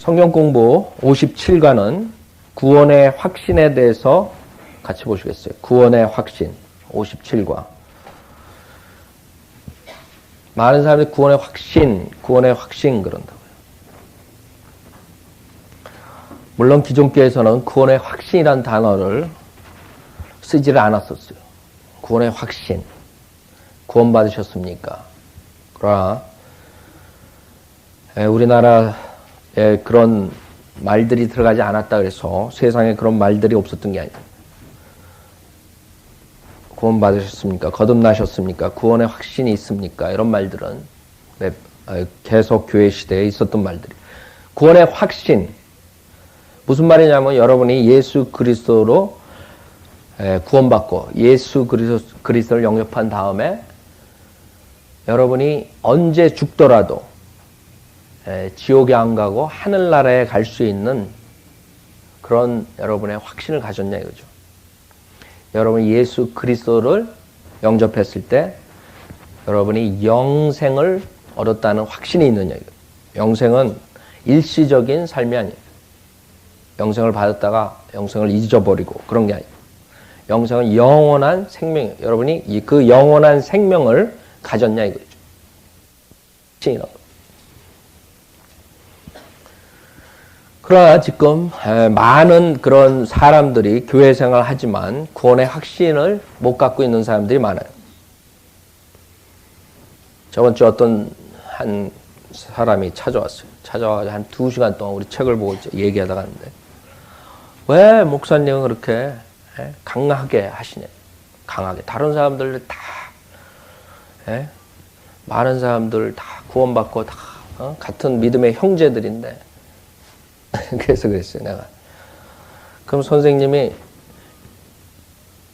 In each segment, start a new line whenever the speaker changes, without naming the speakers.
성경 공부 57과는 구원의 확신에 대해서 같이 보시겠어요. 구원의 확신 57과. 많은 사람들이 구원의 확신 그런다고요. 물론 기존 교회에서는 구원의 확신이라는 단어를 쓰지를 않았었어요. 구원의 확신. 구원받으셨습니까? 그러나 우리나라에 그런 말들이 들어가지 않았다 그래서 세상에 그런 말들이 없었던 게 아니에요. 구원받으셨습니까? 거듭나셨습니까? 구원의 확신이 있습니까? 이런 말들은 계속 교회 시대에 있었던 말들이. 구원의 확신. 무슨 말이냐면 여러분이 예수 그리스도로 구원받고 예수 그리스도를 영접한 다음에 여러분이 언제 죽더라도 지옥에 안 가고 하늘나라에 갈 수 있는 그런 여러분의 확신을 가졌냐 이거죠. 여러분이 예수 그리스도를 영접했을 때 여러분이 영생을 얻었다는 확신이 있느냐 이거죠. 영생은 일시적인 삶이 아니에요. 영생을 받았다가 영생을 잊어버리고 그런 게 아니에요. 영생은 영원한 생명이에요. 여러분이 그 영원한 생명을 가졌냐 이거죠. 그러나 지금 많은 그런 사람들이 교회 생활을 하지만 구원의 확신을 못 갖고 있는 사람들이 많아요. 저번 주 어떤 한 사람이 찾아와서 한 2시간 동안 우리 책을 보고 얘기하다가 하는데 왜 목사님은 그렇게 강하게 하시냐. 강하게. 다른 사람들 다 많은 사람들 다 구원받고 다 같은 믿음의 형제들인데 그래서 그랬어요, 내가. 그럼 선생님이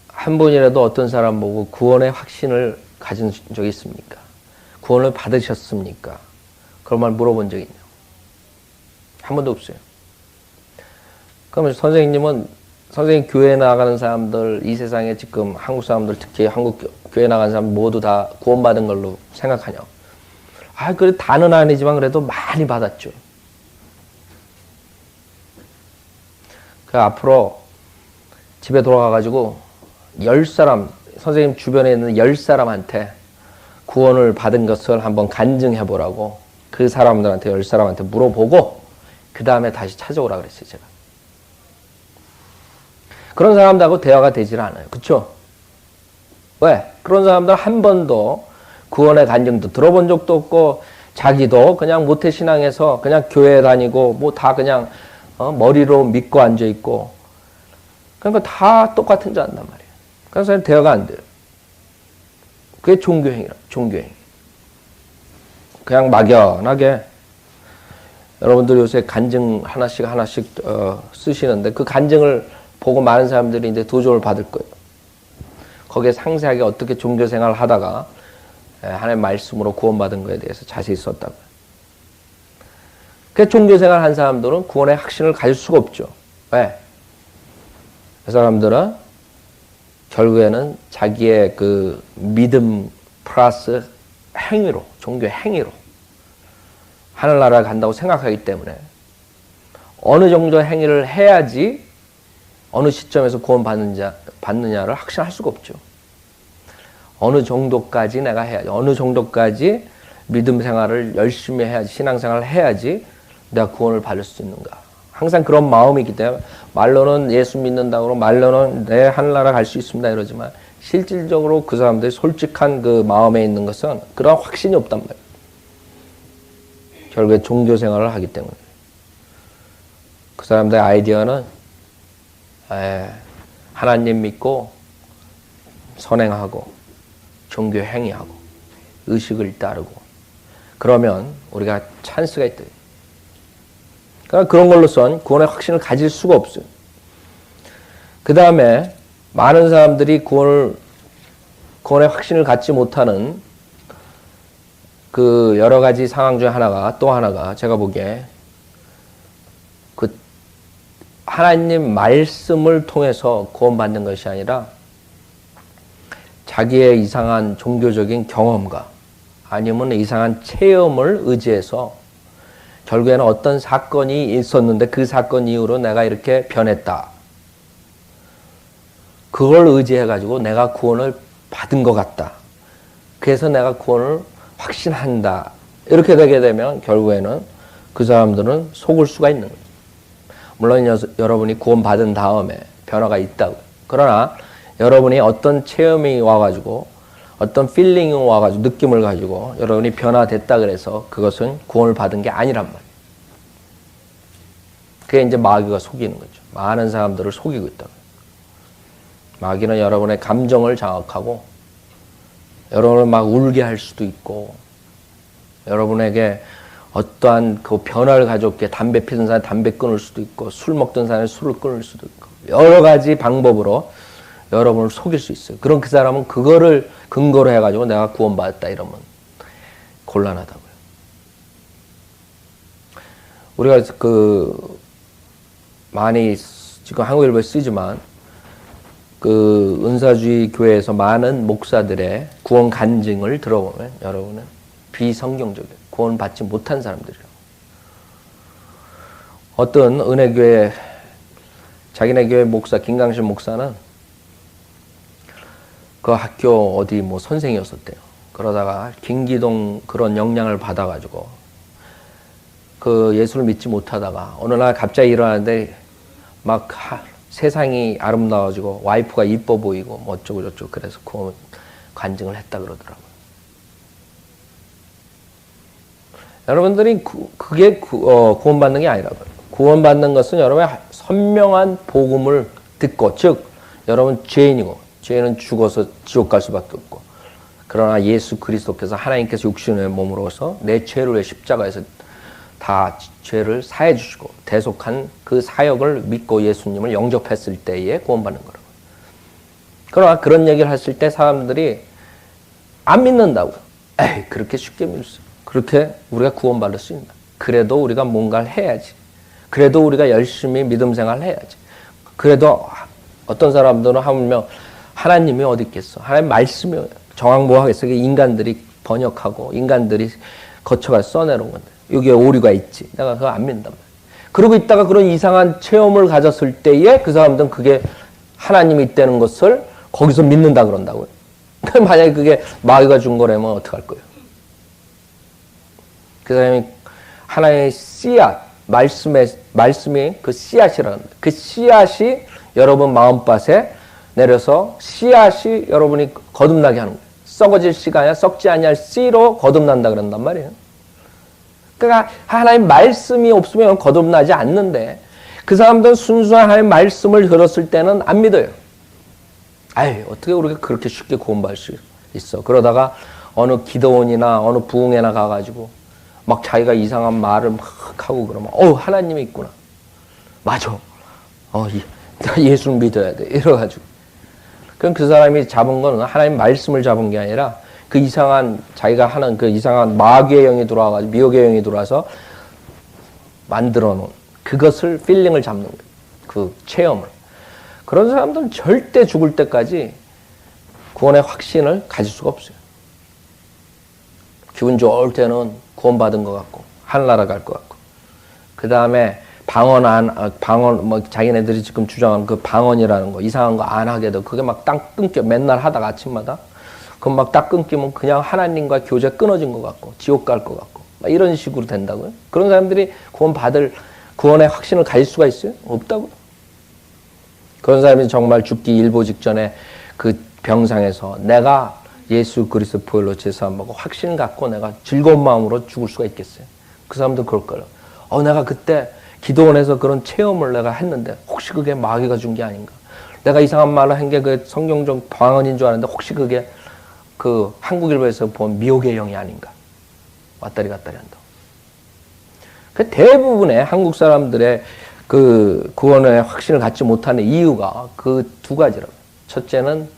한 번이라도 어떤 사람 보고 구원의 확신을 가진 적이 있습니까? 구원을 받으셨습니까? 그런 말 물어본 적이 있냐고. 한 번도 없어요. 그러면 선생님 교회 나가는 사람들, 이 세상에 지금 한국 사람들, 특히 한국 교회 나가는 사람 모두 다 구원받은 걸로 생각하냐고. 그래, 다는 아니지만 그래도 많이 받았죠. 앞으로 집에 돌아가가지고 10사람, 선생님 주변에 있는 10사람한테 구원을 받은 것을 한번 간증해보라고 그 사람들한테 10사람한테 물어보고 그 다음에 다시 찾아오라 그랬어요, 제가. 그런 사람들하고 대화가 되질 않아요. 그쵸? 왜? 그런 사람들 한 번도 구원의 간증도 들어본 적도 없고 자기도 그냥 모태신앙에서 그냥 교회 다니고 뭐 다 그냥 머리로 믿고 앉아있고, 그러니까 다 똑같은 줄 안단 말이에요. 그래서 대화가 안 돼요. 그게 종교행위라, 종교행. 그냥 막연하게, 여러분들 요새 간증 하나씩 쓰시는데, 그 간증을 보고 많은 사람들이 이제 도전을 받을 거예요. 거기에 상세하게 어떻게 종교생활을 하다가, 하나님의 말씀으로 구원받은 거에 대해서 자세히 썼다고요. 그 종교생활 한 사람들은 구원의 확신을 가질 수가 없죠. 왜? 그 사람들은 결국에는 자기의 그 믿음 플러스 행위로, 종교 행위로 하늘나라에 간다고 생각하기 때문에 어느 정도 행위를 해야지 어느 시점에서 구원받느냐를 확신할 수가 없죠. 어느 정도까지 내가 해야지, 어느 정도까지 믿음 생활을 열심히 해야지, 신앙생활을 해야지 내가 구원을 받을 수 있는가. 항상 그런 마음이기 때문에 말로는 예수 믿는다고 말로는 내 하늘나라 갈 수 있습니다 이러지만 실질적으로 그 사람들이 솔직한 그 마음에 있는 것은 그런 확신이 없단 말이에요. 결국에 종교 생활을 하기 때문에. 그 사람들의 아이디어는 하나님 믿고 선행하고 종교 행위하고 의식을 따르고 그러면 우리가 찬스가 있다. 그러니까 그런 걸로선 구원의 확신을 가질 수가 없어요. 그 다음에 많은 사람들이 구원의 확신을 갖지 못하는 그 여러 가지 상황 중에 또 하나가 제가 보기에 그 하나님 말씀을 통해서 구원받는 것이 아니라 자기의 이상한 종교적인 경험과 아니면 이상한 체험을 의지해서 결국에는 어떤 사건이 있었는데 그 사건 이후로 내가 이렇게 변했다. 그걸 의지해가지고 내가 구원을 받은 것 같다. 그래서 내가 구원을 확신한다. 이렇게 되게 되면 결국에는 그 사람들은 속을 수가 있는 거예요. 물론 여러분이 구원받은 다음에 변화가 있다고. 그러나 여러분이 어떤 체험이 와가지고 어떤 필링이 와가지고 느낌을 가지고 여러분이 변화됐다 그래서 그것은 구원을 받은 게 아니란 말이에요. 그게 이제 마귀가 속이는 거죠. 많은 사람들을 속이고 있다. 마귀는 여러분의 감정을 장악하고 여러분을 막 울게 할 수도 있고 여러분에게 어떠한 그 변화를 가져올게 담배 피던 사람이 담배 끊을 수도 있고 술 먹던 사람이 술을 끊을 수도 있고 여러 가지 방법으로 여러분을 속일 수 있어요. 그럼 그 사람은 그거를 근거로 해가지고 내가 구원받았다 이러면 곤란하다고요. 우리가 많이 지금 한국일보에 쓰지만 그 은사주의 교회에서 많은 목사들의 구원 간증을 들어보면 여러분은 비성경적이에요. 구원받지 못한 사람들이에요. 어떤 은혜교회 자기네 교회 목사 김강신 목사는 그 학교 어디 뭐 선생이었었대요. 그러다가 김기동 그런 영향을 받아가지고 그 예수를 믿지 못하다가 어느 날 갑자기 일어나는데 막 세상이 아름다워지고 와이프가 이뻐 보이고 뭐 어쩌고 저쩌고 그래서 구원 간증을 했다 그러더라고요. 여러분들이 그게 구원받는 게 아니라고요. 구원받는 것은 여러분의 선명한 복음을 듣고 즉 여러분 죄인이고 죄인은 죽어서 지옥 갈 수밖에 없고 그러나 예수 그리스도께서 하나님께서 육신의 몸으로서 내 죄를 위해 십자가에서 다 죄를 사해 주시고 대속한 그 사역을 믿고 예수님을 영접했을 때에 구원받는 거라고요. 그러나 그런 얘기를 했을 때 사람들이 안 믿는다고요. 에이 그렇게 쉽게 믿을 수 그렇게 우리가 구원받을 수 있나. 그래도 우리가 뭔가를 해야지. 그래도 우리가 열심히 믿음 생활을 해야지. 그래도 어떤 사람들은 하물며 하나님이 어디 있겠어. 하나님 말씀이 정확 뭐 하겠어. 인간들이 번역하고 인간들이 거쳐가서 써내놓은 건데 여기에 오류가 있지. 내가 그거 안 믿는단 말이야. 그러고 있다가 그런 이상한 체험을 가졌을 때에 그 사람들은 그게 하나님이 있다는 것을 거기서 믿는다 그런다고요. 만약에 그게 마귀가 준 거라면 어떡할 거예요. 그 사람이 하나의 씨앗, 말씀이 그 씨앗이라는 거예요. 그 씨앗이 여러분 마음밭에 내려서 씨앗이 여러분이 거듭나게 하는 거예요. 썩어질 씨가 아니라 썩지 아니할 씨로 거듭난다 그런단 말이에요. 그러니까 하나님 말씀이 없으면 거듭나지 않는데 그 사람들은 순수한 하나님 말씀을 들었을 때는 안 믿어요. 아이 어떻게 우리가 그렇게 쉽게 구원받을 수 있어. 그러다가 어느 기도원이나 어느 부흥회나 가가지고 막 자기가 이상한 말을 막 하고 그러면 하나님이 있구나. 맞아. 예수를 믿어야 돼. 이래가지고. 그럼 그 사람이 잡은 거는 하나님 말씀을 잡은 게 아니라 그 이상한 자기가 하는 그 이상한 마귀의 영이 들어와가지고 미혹의 영이 들어와서 만들어 놓은 그것을 필링을 잡는 거예요. 그 체험을. 그런 사람들은 절대 죽을 때까지 구원의 확신을 가질 수가 없어요. 기분 좋을 때는 구원받은 것 같고 하늘나라 갈 것 같고 그 다음에 방언 뭐 자기네들이 지금 주장하는 그 방언이라는 거 이상한 거 안 하게도 그게 막 딱 끊겨 맨날 하다가 아침마다 그럼 막 딱 끊기면 그냥 하나님과 교제 끊어진 것 같고 지옥 갈 것 같고 막 이런 식으로 된다고요. 그런 사람들이 구원의 확신을 가질 수가 있어요? 없다고요. 그런 사람이 정말 죽기 일보 직전에 그 병상에서 내가 예수 그리스도 보혈로 제사함 받고 확신 갖고 내가 즐거운 마음으로 죽을 수가 있겠어요? 그 사람도 그럴 거예요. 내가 그때 기도원에서 그런 체험을 내가 했는데 혹시 그게 마귀가 준 게 아닌가? 내가 이상한 말을 한 게 그 성경적 방언인 줄 아는데 혹시 그게 그 한국일보에서 본 미혹의 영이 아닌가? 왔다리 갔다리 한다. 그 대부분의 한국 사람들의 그 구원의 확신을 갖지 못하는 이유가 그 두 가지라고. 첫째는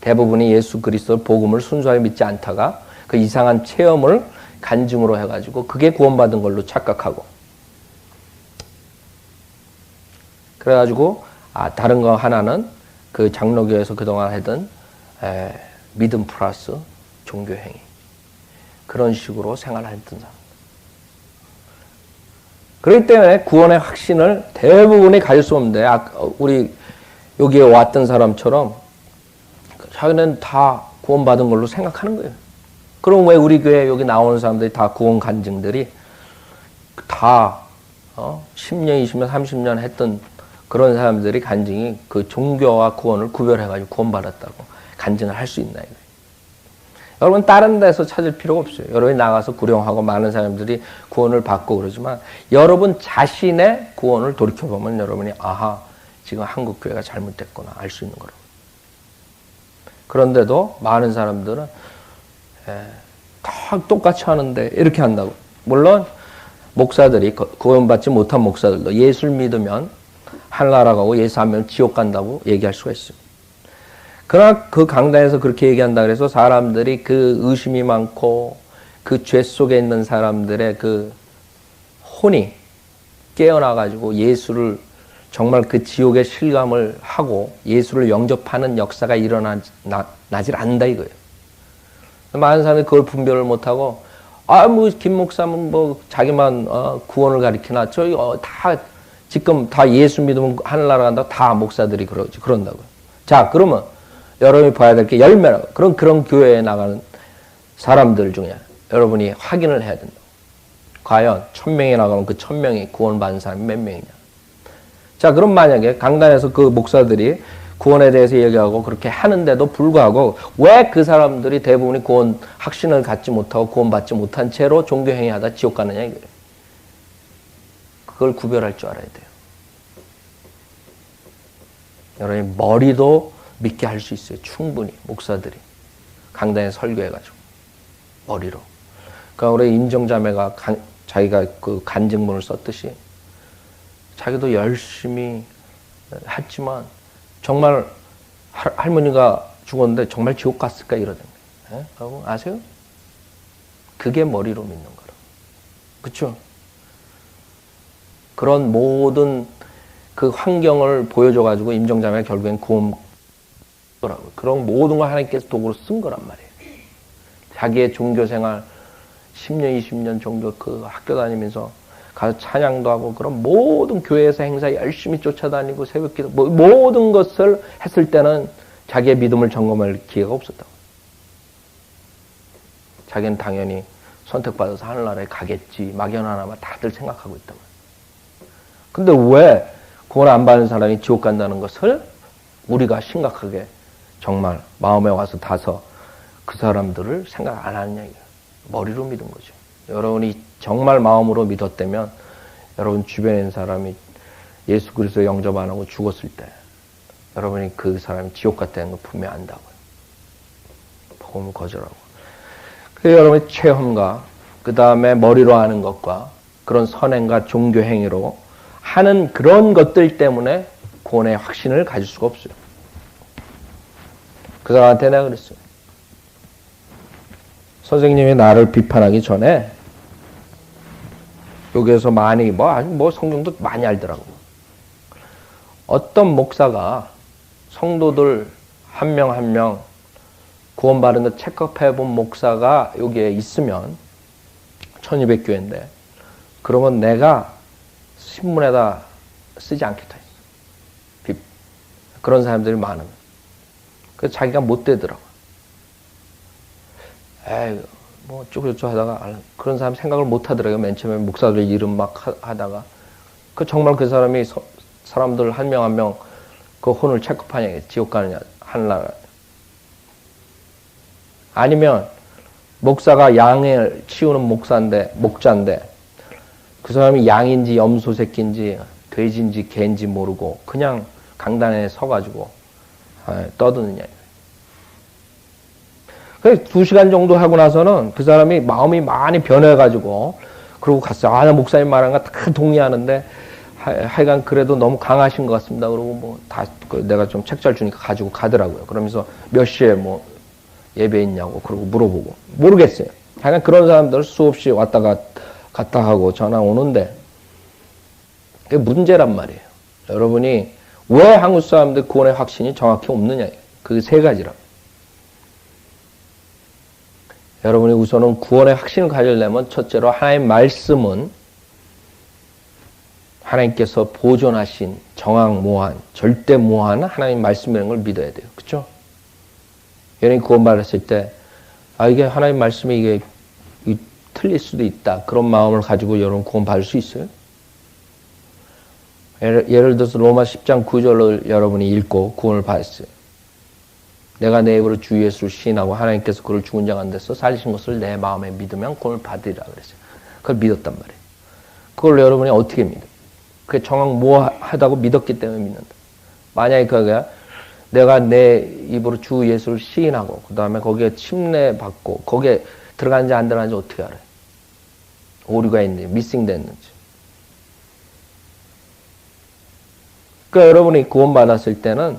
대부분이 예수 그리스도 복음을 순수하게 믿지 않다가 그 이상한 체험을 간증으로 해가지고 그게 구원받은 걸로 착각하고 그래가지고 다른 거 하나는 그 장로교에서 그동안 하던 믿음 플러스 종교행위 그런 식으로 생활을 했던 사람. 그렇기 때문에 구원의 확신을 대부분이 가질 수 없는데, 우리 여기에 왔던 사람처럼 자기는 다 구원받은 걸로 생각하는 거예요. 그럼 왜 우리 교회 여기 나오는 사람들이 다 구원 간증들이 다 10년, 20년, 30년 했던 그런 사람들이 간증이 그 종교와 구원을 구별해가지고 구원받았다고 간증을 할 수 있나 이거예요. 여러분 다른 데서 찾을 필요가 없어요. 여러분이 나가서 구령하고 많은 사람들이 구원을 받고 그러지만 여러분 자신의 구원을 돌이켜보면 여러분이 아하 지금 한국 교회가 잘못됐구나 알 수 있는 거라고. 그런데도 많은 사람들은 다 똑같이 하는데 이렇게 한다고. 물론 목사들이 구원받지 못한 목사들도 예수를 믿으면 하늘나라 가고 예수 안 믿으면 지옥 간다고 얘기할 수가 있습니다. 그러나 그 강단에서 그렇게 얘기한다 그래서 사람들이 그 의심이 많고 그 죄 속에 있는 사람들의 그 혼이 깨어나가지고 예수를 정말 그 지옥의 실감을 하고 예수를 영접하는 역사가 일어나질 않는다 이거예요. 많은 사람들이 그걸 분별을 못하고 김 목사는 자기만 구원을 가리키나 다 지금 다 예수 믿으면 하늘나라 간다고 다 목사들이 그런다고요. 자 그러면 여러분이 봐야 될 게 열매라고. 그런 교회에 나가는 사람들 중에 여러분이 확인을 해야 된다. 과연 1000명이 나가면 그 1000명이 구원받은 사람이 몇 명이냐. 자 그럼 만약에 강단에서 그 목사들이 구원에 대해서 얘기하고 그렇게 하는데도 불구하고 왜 그 사람들이 대부분이 구원 확신을 갖지 못하고 구원받지 못한 채로 종교행위하다 지옥 가느냐 이거예요. 그걸 구별할 줄 알아야 돼요. 여러분이 머리도 믿게 할 수 있어요. 충분히 목사들이 강단에 설교해가지고 머리로. 그러니까 우리 임정자매가 자기가 그 간증문을 썼듯이 자기도 열심히 했지만 정말 할머니가 죽었는데 정말 지옥 갔을까 이러던데. 여러분 아세요? 그게 머리로 믿는 거라. 그렇죠? 그런 모든 그 환경을 보여줘가지고 임정자매가 결국엔 구원더라고요. 그런 모든 걸 하나님께서 도구로 쓴 거란 말이에요. 자기의 종교생활 10년, 20년 정도 그 학교 다니면서 가서 찬양도 하고 그런 모든 교회에서 행사 열심히 쫓아다니고 새벽기도 모든 것을 했을 때는 자기의 믿음을 점검할 기회가 없었다고. 자기는 당연히 선택받아서 하늘나라에 가겠지 막연하나마 다들 생각하고 있다고. 근데 왜 구원 안 받는 사람이 지옥 간다는 것을 우리가 심각하게 정말 마음에 와서 닿아서 그 사람들을 생각 안 하느냐 이거예요. 머리로 믿은 거죠. 여러분이 정말 마음으로 믿었다면 여러분 주변에 있는 사람이 예수 그리스도 영접 안 하고 죽었을 때 여러분이 그 사람이 지옥 갔다는 걸 분명히 안다고요. 복음을 거절하고. 그래서 여러분의 체험과 그 다음에 머리로 하는 것과 그런 선행과 종교 행위로 하는 그런 것들 때문에 구원의 확신을 가질 수가 없어요. 그 사람한테 내가 그랬어요. 선생님이 나를 비판하기 전에 여기에서 많이 성경도 많이 알더라고. 어떤 목사가 성도들 한 명 한 명 구원받은 거 체크해 본 목사가 여기에 있으면 1200교회인데 그러면 내가 신문에다 쓰지 않겠다. 그런 사람들이 많으면. 그래서 자기가 못 되더라고. 어쩌고저쩌고 하다가 그런 사람 생각을 못 하더라고요. 맨 처음에 목사들 이름 막 하다가 정말 그 사람이 사람들 한 명 한 명 그 혼을 체크하냐 지옥 가느냐 하늘나라. 아니면 목사가 양을 치우는 목자인데 그 사람이 양인지 염소 새끼인지 돼지인지 개인지 모르고 그냥 강단에 서가지고 떠드느냐. 그래서 2시간 정도 하고 나서는 그 사람이 마음이 많이 변해가지고 그러고 갔어요. 나 목사님 말한 거 다 동의하는데 하여간 그래도 너무 강하신 것 같습니다. 그러고 내가 좀 책 잘 주니까 가지고 가더라고요. 그러면서 몇 시에 예배 있냐고 그러고 물어보고 모르겠어요. 하여간 그런 사람들 수없이 왔다 갔다 하고 전화 오는데 그게 문제란 말이에요. 여러분이 왜 한국 사람들 구원의 확신이 정확히 없느냐. 그 세 가지라고. 여러분이 우선은 구원의 확신을 가지려면 첫째로 하나님의 말씀은 하나님께서 보존하신 정황무한, 절대무한 하나님 말씀이라는 걸 믿어야 돼요. 그렇죠? 여러분이 구원받았을 때 이게 하나님 말씀이 이게 틀릴 수도 있다. 그런 마음을 가지고 여러분 구원받을 수 있어요? 예를 들어서 로마 10장 9절을 여러분이 읽고 구원을 받았어요. 내가 내 입으로 주 예수를 시인하고 하나님께서 그를 죽은 자 가운데서 살리신 것을 내 마음에 믿으면 구원을 받으리라 그랬어요. 그걸 믿었단 말이에요. 그걸 여러분이 어떻게 믿어요? 그게 정확무하다고 믿었기 때문에 믿는다. 만약에 그게 내가 내 입으로 주 예수를 시인하고 그 다음에 거기에 침례받고 거기에 들어가는지 안 들어가는지 어떻게 알아요? 오류가 있는지 미싱 됐는지. 그러니까 여러분이 구원받았을 때는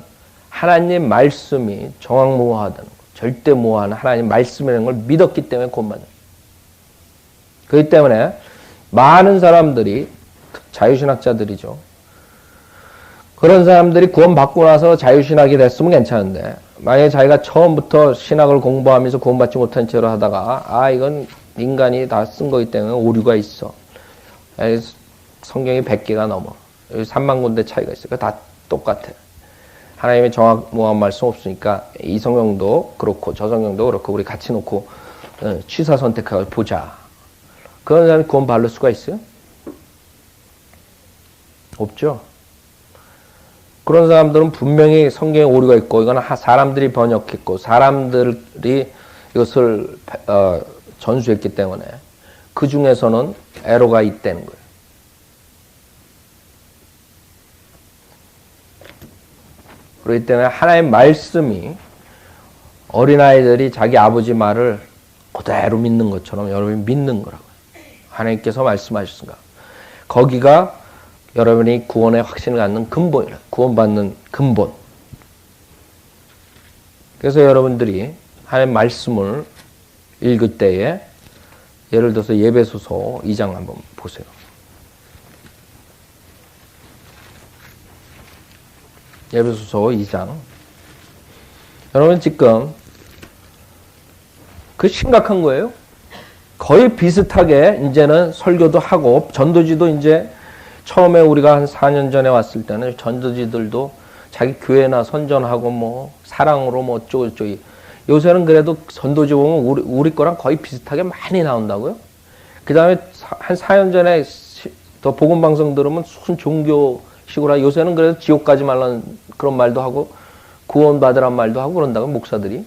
하나님 말씀이 정확무하다는 거, 절대무한 하나님 말씀이라는 걸 믿었기 때문에 구원받는 거예요. 그렇기 때문에 많은 사람들이 자유신학자들이죠. 그런 사람들이 구원받고 나서 자유신학이 됐으면 괜찮은데 만약에 자기가 처음부터 신학을 공부하면서 구원받지 못한 채로 하다가 이건 인간이 다 쓴 거기 때문에 오류가 있어. 성경이 100개가 넘어. 여기 3만 군데 차이가 있어요. 다 똑같아. 하나님의 정확무한 말씀 없으니까 이 성경도 그렇고 저 성경도 그렇고 우리 같이 놓고 취사 선택하고 보자. 그런 사람이 구원 받을 수가 있어요? 없죠. 그런 사람들은 분명히 성경에 오류가 있고 이건 사람들이 번역했고 사람들이 이것을 전수했기 때문에 그 중에서는 에러가 있다는 거예요. 그렇기 때문에 하나님의 말씀이 어린아이들이 자기 아버지 말을 그대로 믿는 것처럼 여러분이 믿는 거라고요. 하나님께서 말씀하셨습니다. 거기가 여러분이 구원의 확신을 갖는 근본이라. 구원받는 근본. 그래서 여러분들이 하나님의 말씀을 읽을 때에 예를 들어서 에베소서 2장 한번 보세요. 에베소서 2장. 여러분 지금 그 심각한 거예요. 거의 비슷하게 이제는 설교도 하고 전도지도 이제 처음에 우리가 한 4년 전에 왔을 때는 전도지들도 자기 교회나 선전하고 뭐 사랑으로 뭐 어쩌고저쩌고. 요새는 그래도 전도지 보면 우리 거랑 거의 비슷하게 많이 나온다고요. 그 다음에 한 4년 전에 더 복음방송 들으면 순 종교식으로 하고 요새는 그래도 지옥 가지 말라는 그런 말도 하고 구원받으란 말도 하고 그런다고 목사들이.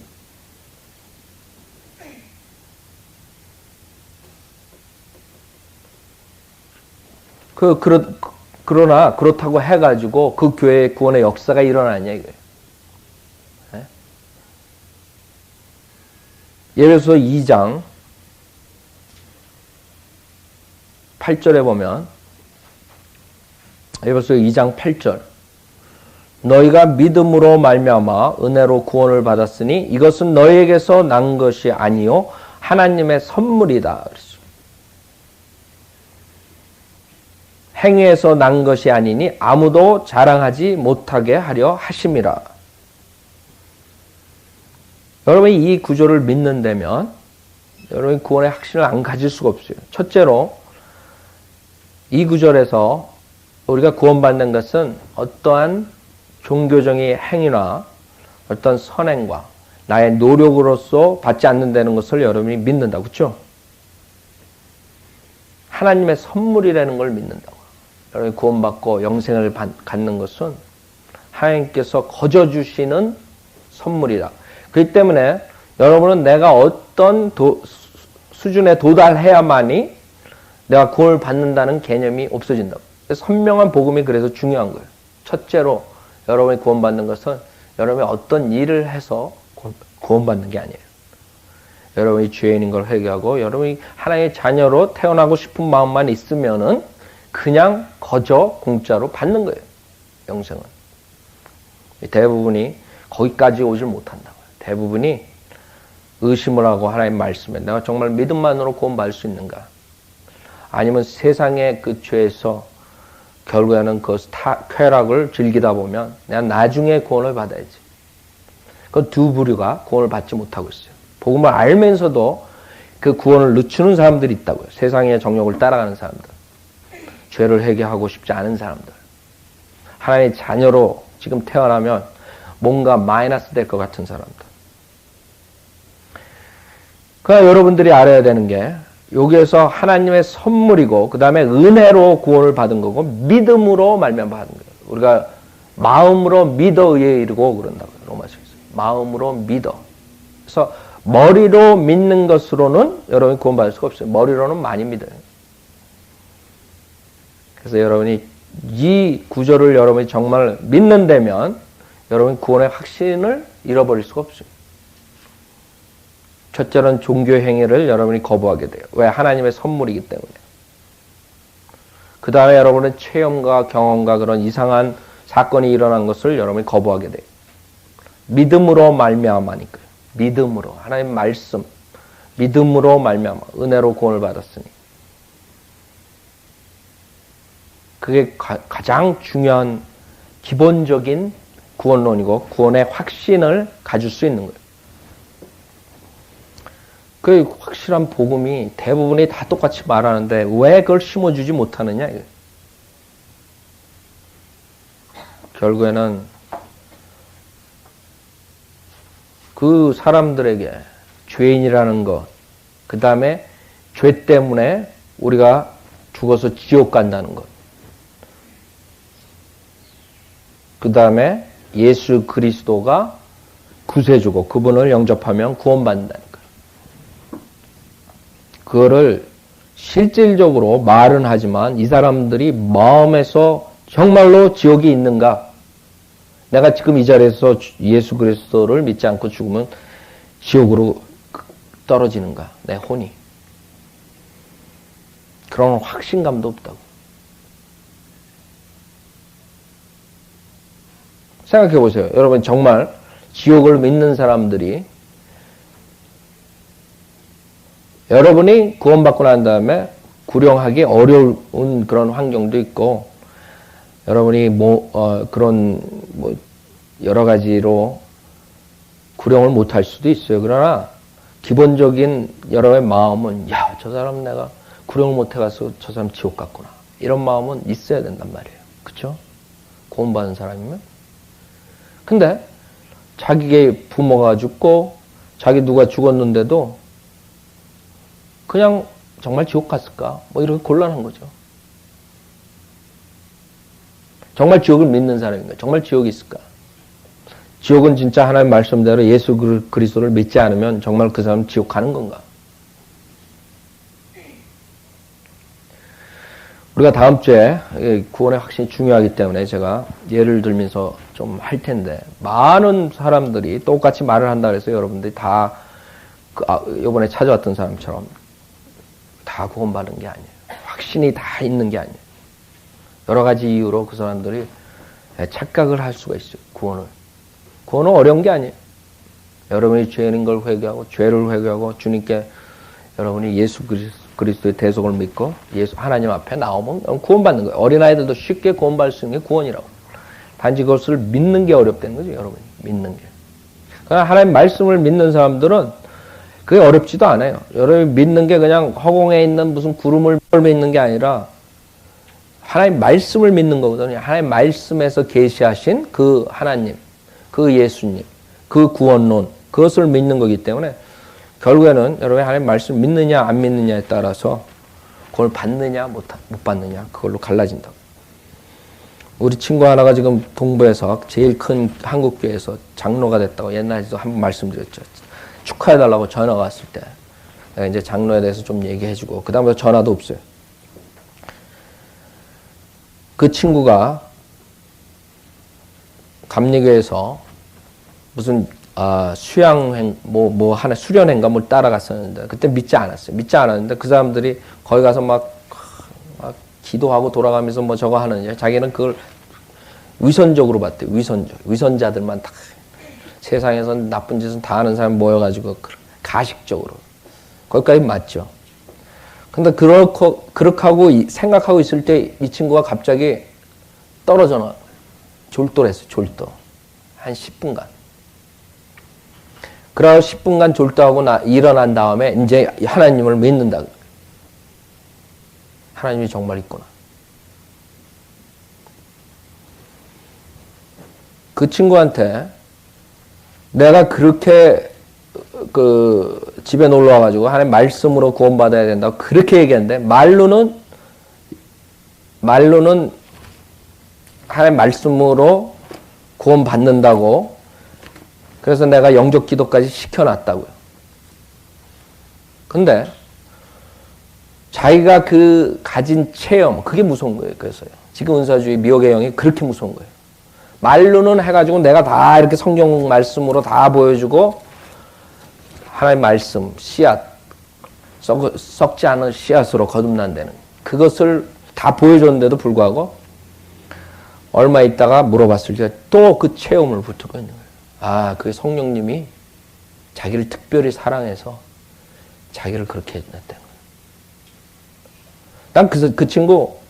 그러나 그렇다고 해가지고 그 교회의 구원의 역사가 일어나냐 이거예요. 네? 예배소 2장 8절에 보면 예배소 2장 8절 너희가 믿음으로 말미암아 은혜로 구원을 받았으니 이것은 너희에게서 난 것이 아니요 하나님의 선물이다. 행위에서 난 것이 아니니 아무도 자랑하지 못하게 하려 하심이라. 여러분이 이 구조를 믿는다면 여러분이 구원의 확신을 안 가질 수가 없어요. 첫째로 이 구절에서 우리가 구원받는 것은 어떠한 종교적인 행위나 어떤 선행과 나의 노력으로서 받지 않는다는 것을 여러분이 믿는다. 그렇죠? 하나님의 선물이라는 걸 믿는다고. 여러분이 구원받고 영생을 갖는 것은 하나님께서 거저 주시는 선물이다. 그렇기 때문에 여러분은 내가 어떤 수준에 도달해야만이 내가 구원을 받는다는 개념이 없어진다고. 선명한 복음이 그래서 중요한 거예요. 첫째로 여러분이 구원받는 것은 여러분이 어떤 일을 해서 구원받는 게 아니에요. 여러분이 죄인인 걸 회개하고 여러분이 하나님의 자녀로 태어나고 싶은 마음만 있으면은 그냥 거저 공짜로 받는 거예요. 영생은. 대부분이 거기까지 오질 못한다고요. 대부분이 의심을 하고 하나님 말씀에 내가 정말 믿음만으로 구원받을 수 있는가? 아니면 세상의 그 죄에서 결국에는 그 쾌락을 즐기다 보면 내가 나중에 구원을 받아야지. 그 두 부류가 구원을 받지 못하고 있어요. 복음을 알면서도 그 구원을 늦추는 사람들이 있다고요. 세상의 정욕을 따라가는 사람들. 죄를 회개하고 싶지 않은 사람들. 하나님의 자녀로 지금 태어나면 뭔가 마이너스 될 것 같은 사람들. 그러나 여러분들이 알아야 되는 게 여기에서 하나님의 선물이고 그 다음에 은혜로 구원을 받은 거고 믿음으로 말미암아 받은 거예요. 우리가 마음으로 믿어 의에 이르고 그런다고요. 로마서에서. 마음으로 믿어. 그래서 머리로 믿는 것으로는 여러분이 구원받을 수가 없어요. 머리로는 많이 믿어요. 그래서 여러분이 이 구절을 여러분이 정말 믿는다면 여러분이 구원의 확신을 잃어버릴 수가 없어요. 첫째는 종교 행위를 여러분이 거부하게 돼요. 왜? 하나님의 선물이기 때문에. 그 다음에 여러분의 체험과 경험과 그런 이상한 사건이 일어난 것을 여러분이 거부하게 돼요. 믿음으로 말미암아니까요. 믿음으로. 하나님 말씀. 믿음으로 말미암아. 은혜로 구원을 받았으니. 그게 가장 중요한 기본적인 구원론이고 구원의 확신을 가질 수 있는 거예요. 그 확실한 복음이 대부분이 다 똑같이 말하는데 왜 그걸 심어주지 못하느냐 이거예요. 결국에는 그 사람들에게 죄인이라는 것, 그 다음에 죄 때문에 우리가 죽어서 지옥 간다는 것, 그 다음에 예수 그리스도가 구세주고 그분을 영접하면 구원받는다는 것. 그거를 실질적으로 말은 하지만 이 사람들이 마음에서 정말로 지옥이 있는가? 내가 지금 이 자리에서 예수 그리스도를 믿지 않고 죽으면 지옥으로 떨어지는가? 내 혼이. 그런 확신감도 없다고. 생각해 보세요. 여러분 정말 지옥을 믿는 사람들이 여러분이 구원받고 난 다음에 구령하기 어려운 그런 환경도 있고 여러분이 그런 여러 가지로 구령을 못할 수도 있어요. 그러나 기본적인 여러분의 마음은 야, 저 사람 내가 구령을 못해가서 저 사람 지옥 갔구나. 이런 마음은 있어야 된단 말이에요. 그렇죠? 구원받은 사람이면. 근데 자기의 부모가 죽고 자기 누가 죽었는데도 그냥 정말 지옥 갔을까? 이렇게 곤란한 거죠. 정말 지옥을 믿는 사람인가? 정말 지옥이 있을까? 지옥은 진짜 하나님 말씀대로 예수 그리스도를 믿지 않으면 정말 그 사람 지옥 가는 건가? 우리가 다음 주에 구원의 확신이 중요하기 때문에 제가 예를 들면서 좀 할 텐데 많은 사람들이 똑같이 말을 한다 그래서 여러분들이 다 이번에 찾아왔던 사람처럼 다 구원받은 게 아니에요. 확신이 다 있는 게 아니에요. 여러 가지 이유로 그 사람들이 착각을 할 수가 있어요. 구원은 어려운 게 아니에요. 여러분이 죄인 걸 회개하고 죄를 회개하고 주님께 여러분이 예수 그리스도의 대속을 믿고 하나님 앞에 나오면 구원받는 거예요. 어린아이들도 쉽게 구원받을 수 있는 게 구원이라고. 단지 그것을 믿는 게 어렵다는 거죠. 여러분이 믿는 게. 그러나 하나님 말씀을 믿는 사람들은 그게 어렵지도 않아요. 여러분이 믿는 게 그냥 허공에 있는 무슨 구름을 믿는 게 아니라 하나님 말씀을 믿는 거거든요. 하나님 말씀에서 계시하신 그 하나님, 그 예수님, 그 구원론, 그것을 믿는 거기 때문에 결국에는 여러분이 하나님 말씀 믿느냐 안 믿느냐에 따라서 그걸 받느냐 못 받느냐 그걸로 갈라진다고. 우리 친구 하나가 지금 동부에서 제일 큰 한국교회에서 장로가 됐다고 옛날에도 한 번 말씀드렸죠. 축하해달라고 전화가 왔을 때 내가 이제 장로에 대해서 좀 얘기해주고 그 다음부터 전화도 없어요. 그 친구가 감리교에서 무슨 수양행 하나 수련회인가 뭘 따라갔었는데 그때 믿지 않았어요. 믿지 않았는데 그 사람들이 거기 가서 막 기도하고 돌아가면서 저거 하느냐 자기는 그걸 위선적으로 봤대요. 위선자들만 다 세상에서 나쁜 짓은 다 하는 사람 모여가지고 가식적으로 거기까지 맞죠. 근데 그렇게 하고 생각하고 있을 때 이 친구가 갑자기 떨어져 나와요. 졸도했어요. 졸도. 한 10분간. 그러고 10분간 졸도하고 일어난 다음에 이제 하나님을 믿는다. 하나님이 정말 있구나. 그 친구한테 내가 그렇게 집에 놀러 와가지고 하나님 말씀으로 구원받아야 된다고 그렇게 얘기했는데 말로는 하나님 말씀으로 구원받는다고 그래서 내가 영접 기도까지 시켜놨다고요. 근데 자기가 가진 체험 그게 무서운 거예요. 그래서요. 지금 은사주의 미혹의 영이 그렇게 무서운 거예요. 말로는 해가지고 내가 다 이렇게 성경 말씀으로 다 보여주고 하나님 말씀 씨앗 썩지 않은 씨앗으로 거듭난다는 그것을 다 보여줬는데도 불구하고 얼마 있다가 물어봤을 때 또 그 체험을 붙들고 있는 거예요. 아, 그게 성령님이 자기를 특별히 사랑해서 자기를 그렇게 해줬다는 거예요. 난 그 친구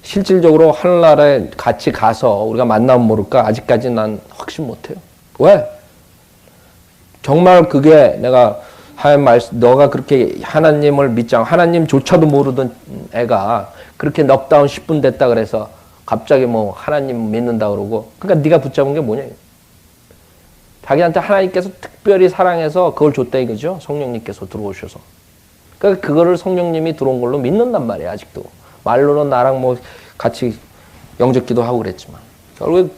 실질적으로 하늘나라에 같이 가서 우리가 만나면 모를까 아직까지 난 확신 못해요. 왜? 정말 그게 내가 하나님 말씀 너가 그렇게 하나님을 믿지 않고 하나님조차도 모르던 애가 그렇게 넉다운 10분 됐다 그래서 갑자기 뭐 하나님 믿는다 그러고 그러니까 네가 붙잡은 게 뭐냐. 자기한테 하나님께서 특별히 사랑해서 그걸 줬다 이거죠. 성령님께서 들어오셔서. 그러니까 그거를 성령님이 들어온 걸로 믿는단 말이에요. 아직도. 말로는 나랑 뭐 같이 영접기도 하고 그랬지만 결국에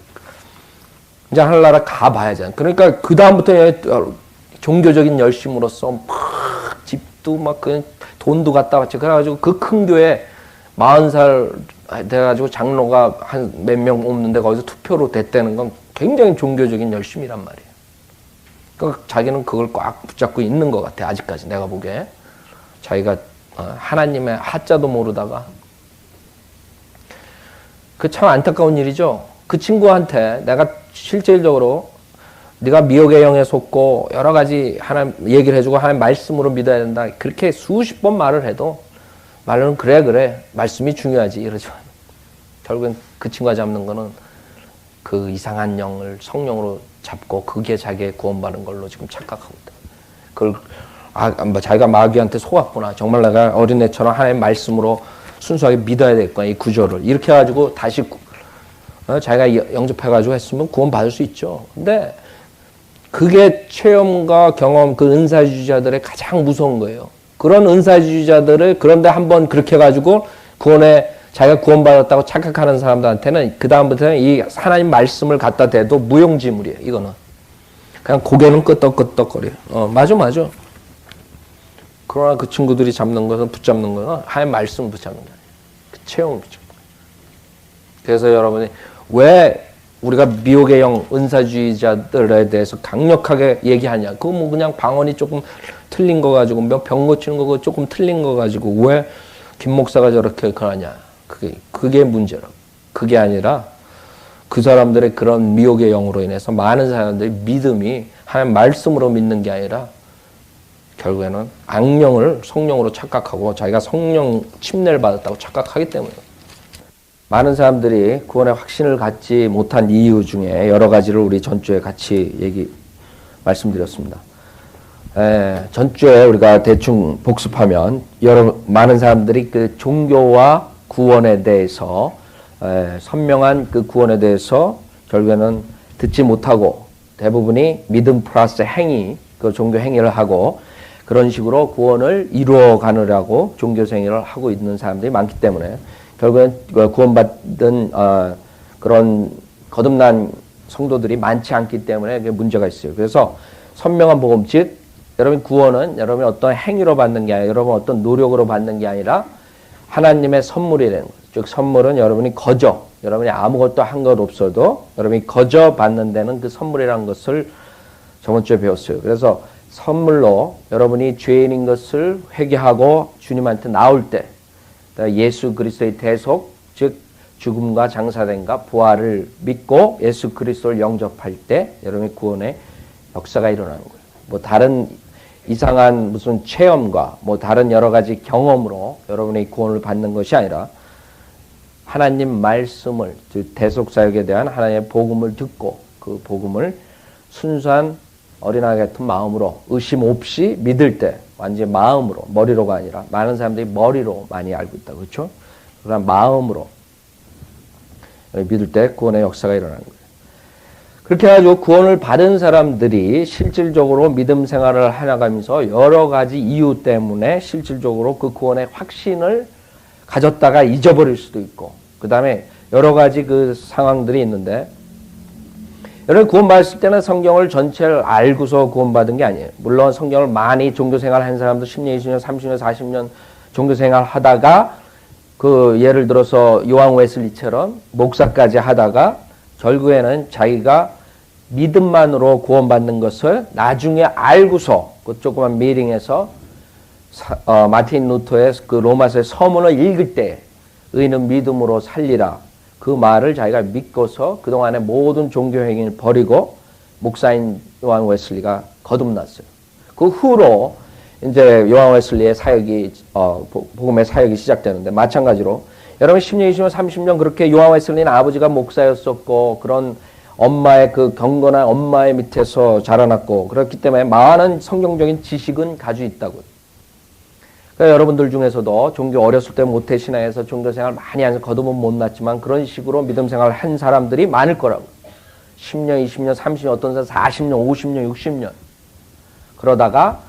이제 하늘나라 가봐야지. 그러니까 그 다음부터 종교적인 열심으로써 막 집도 막 그 돈도 갖다 바치고 그래가지고 그 큰 교회 40살 돼가지고 장로가 한 몇 명 없는데 거기서 투표로 됐다는 건 굉장히 종교적인 열심이란 말이에요. 그러니까 자기는 그걸 꽉 붙잡고 있는 것 같아. 아직까지 내가 보기에 자기가 하나님의 하자도 모르다가 그 참 안타까운 일이죠. 그 친구한테 내가 실질적으로 네가 미혹의 영에 속고 여러 가지 하나님 얘기를 해주고 하나님 말씀으로 믿어야 된다. 그렇게 수십 번 말을 해도 말로는 그래 말씀이 중요하지 이러지만 결국엔 그 친구가 잡는 거는 그 이상한 영을 성령으로 잡고 그게 자기의 구원받은 걸로 지금 착각하고 있다. 그걸 자기가 마귀한테 속았구나. 정말 내가 어린애처럼 하나님 말씀으로 순수하게 믿어야 되겠구나. 이 구조를 이렇게 해가지고 다시 자기가 영접해가지고 했으면 구원받을 수 있죠. 근데 그게 체험과 경험 그 은사주의자들의 가장 무서운 거예요. 그런 은사주의자들을 그런데 한번 그렇게 해가지고 자기가 구원받았다고 착각하는 사람들한테는 그 다음부터는 이 하나님 말씀을 갖다 대도 무용지물이에요. 이거는 그냥 고개는 끄덕끄덕거려요. 맞아. 그러나 그 친구들이 붙잡는 것은 하나님 말씀을 붙잡는 거예요. 그 체험을 붙잡는 거예요. 그래서 여러분이 왜 우리가 미혹의 영 은사주의자들에 대해서 강력하게 얘기하냐. 그거 뭐 그냥 방언이 조금 틀린 거 가지고 병 고치는 거 조금 틀린 거 가지고 왜 김 목사가 저렇게 그러냐. 그게 문제라고. 그게 아니라 그 사람들의 그런 미혹의 영으로 인해서 많은 사람들이 믿음이 하나님 말씀으로 믿는 게 아니라 결국에는 악령을 성령으로 착각하고 자기가 성령 침례를 받았다고 착각하기 때문에 많은 사람들이 구원의 확신을 갖지 못한 이유 중에 여러 가지를 우리 전주에 같이 말씀드렸습니다. 전주에 우리가 대충 복습하면 많은 사람들이 그 종교와 구원에 대해서 선명한 그 구원에 대해서 결국에는 듣지 못하고 대부분이 믿음 플러스 행위, 그 종교 행위를 하고 그런 식으로 구원을 이루어 가느라고 종교 행위를 하고 있는 사람들이 많기 때문에 결국엔 구원받은 그런 거듭난 성도들이 많지 않기 때문에 문제가 있어요. 그래서 선명한 복음, 즉 여러분 구원은 여러분이 어떤 행위로 받는 게 아니라 여러분 어떤 노력으로 받는 게 아니라 하나님의 선물이라는 거죠. 즉 선물은 여러분이 여러분이 아무것도 한 것 없어도 여러분이 받는 데는 그 선물이라는 것을 저번 주에 배웠어요. 그래서 선물로 여러분이 죄인인 것을 회개하고 주님한테 나올 때 예수 그리스도의 대속, 즉 죽음과 장사됨과 부활을 믿고 예수 그리스도를 영접할 때 여러분의 구원의 역사가 일어나는 거예요. 뭐 다른 이상한 무슨 체험과 뭐 다른 여러 가지 경험으로 여러분의 구원을 받는 것이 아니라 하나님 말씀을, 즉 대속사역에 대한 하나님의 복음을 듣고 그 복음을 순수한 어린아이 같은 마음으로 의심 없이 믿을 때 완전히 마음으로, 머리로가 아니라 많은 사람들이 머리로 많이 알고 있다. 그렇죠? 그러나 마음으로 믿을 때 구원의 역사가 일어나는 거예요. 그렇게 해가지고 구원을 받은 사람들이 실질적으로 믿음 생활을 해나가면서 여러 가지 이유 때문에 실질적으로 그 구원의 확신을 가졌다가 잊어버릴 수도 있고, 그 다음에 여러 가지 그 상황들이 있는데, 여러분 구원받았을 때는 성경을 전체를 알고서 구원받은 게 아니에요. 물론 성경을 많이 종교생활 한 사람도 10년, 20년, 30년, 40년 종교생활 하다가 그 예를 들어서 요한 웨슬리처럼 목사까지 하다가 결국에는 자기가 믿음만으로 구원받는 것을 나중에 알고서 그 조그만 미팅에서 마틴 루터의 그 로마서의 서문을 읽을 때 의인은 믿음으로 살리라 그 말을 자기가 믿고서 그동안의 모든 종교 행위를 버리고 목사인 요한 웨슬리가 거듭났어요. 그 후로 이제 요한 웨슬리의 사역이 복음의 사역이 시작되는데, 마찬가지로 여러분 10년, 20년, 30년 그렇게 요한 웨슬리는 아버지가 목사였었고 그런 엄마의 그 경건한 엄마의 밑에서 자라났고 그렇기 때문에 많은 성경적인 지식은 가지고 있다고요. 그러니까 여러분들 중에서도 종교 어렸을 때 모태신앙에서 종교생활 많이 해서 거듭은 못 났지만 그런 식으로 믿음생활을 한 사람들이 많을 거라고. 10년, 20년, 30년, 어떤 사람 40년, 50년, 60년 그러다가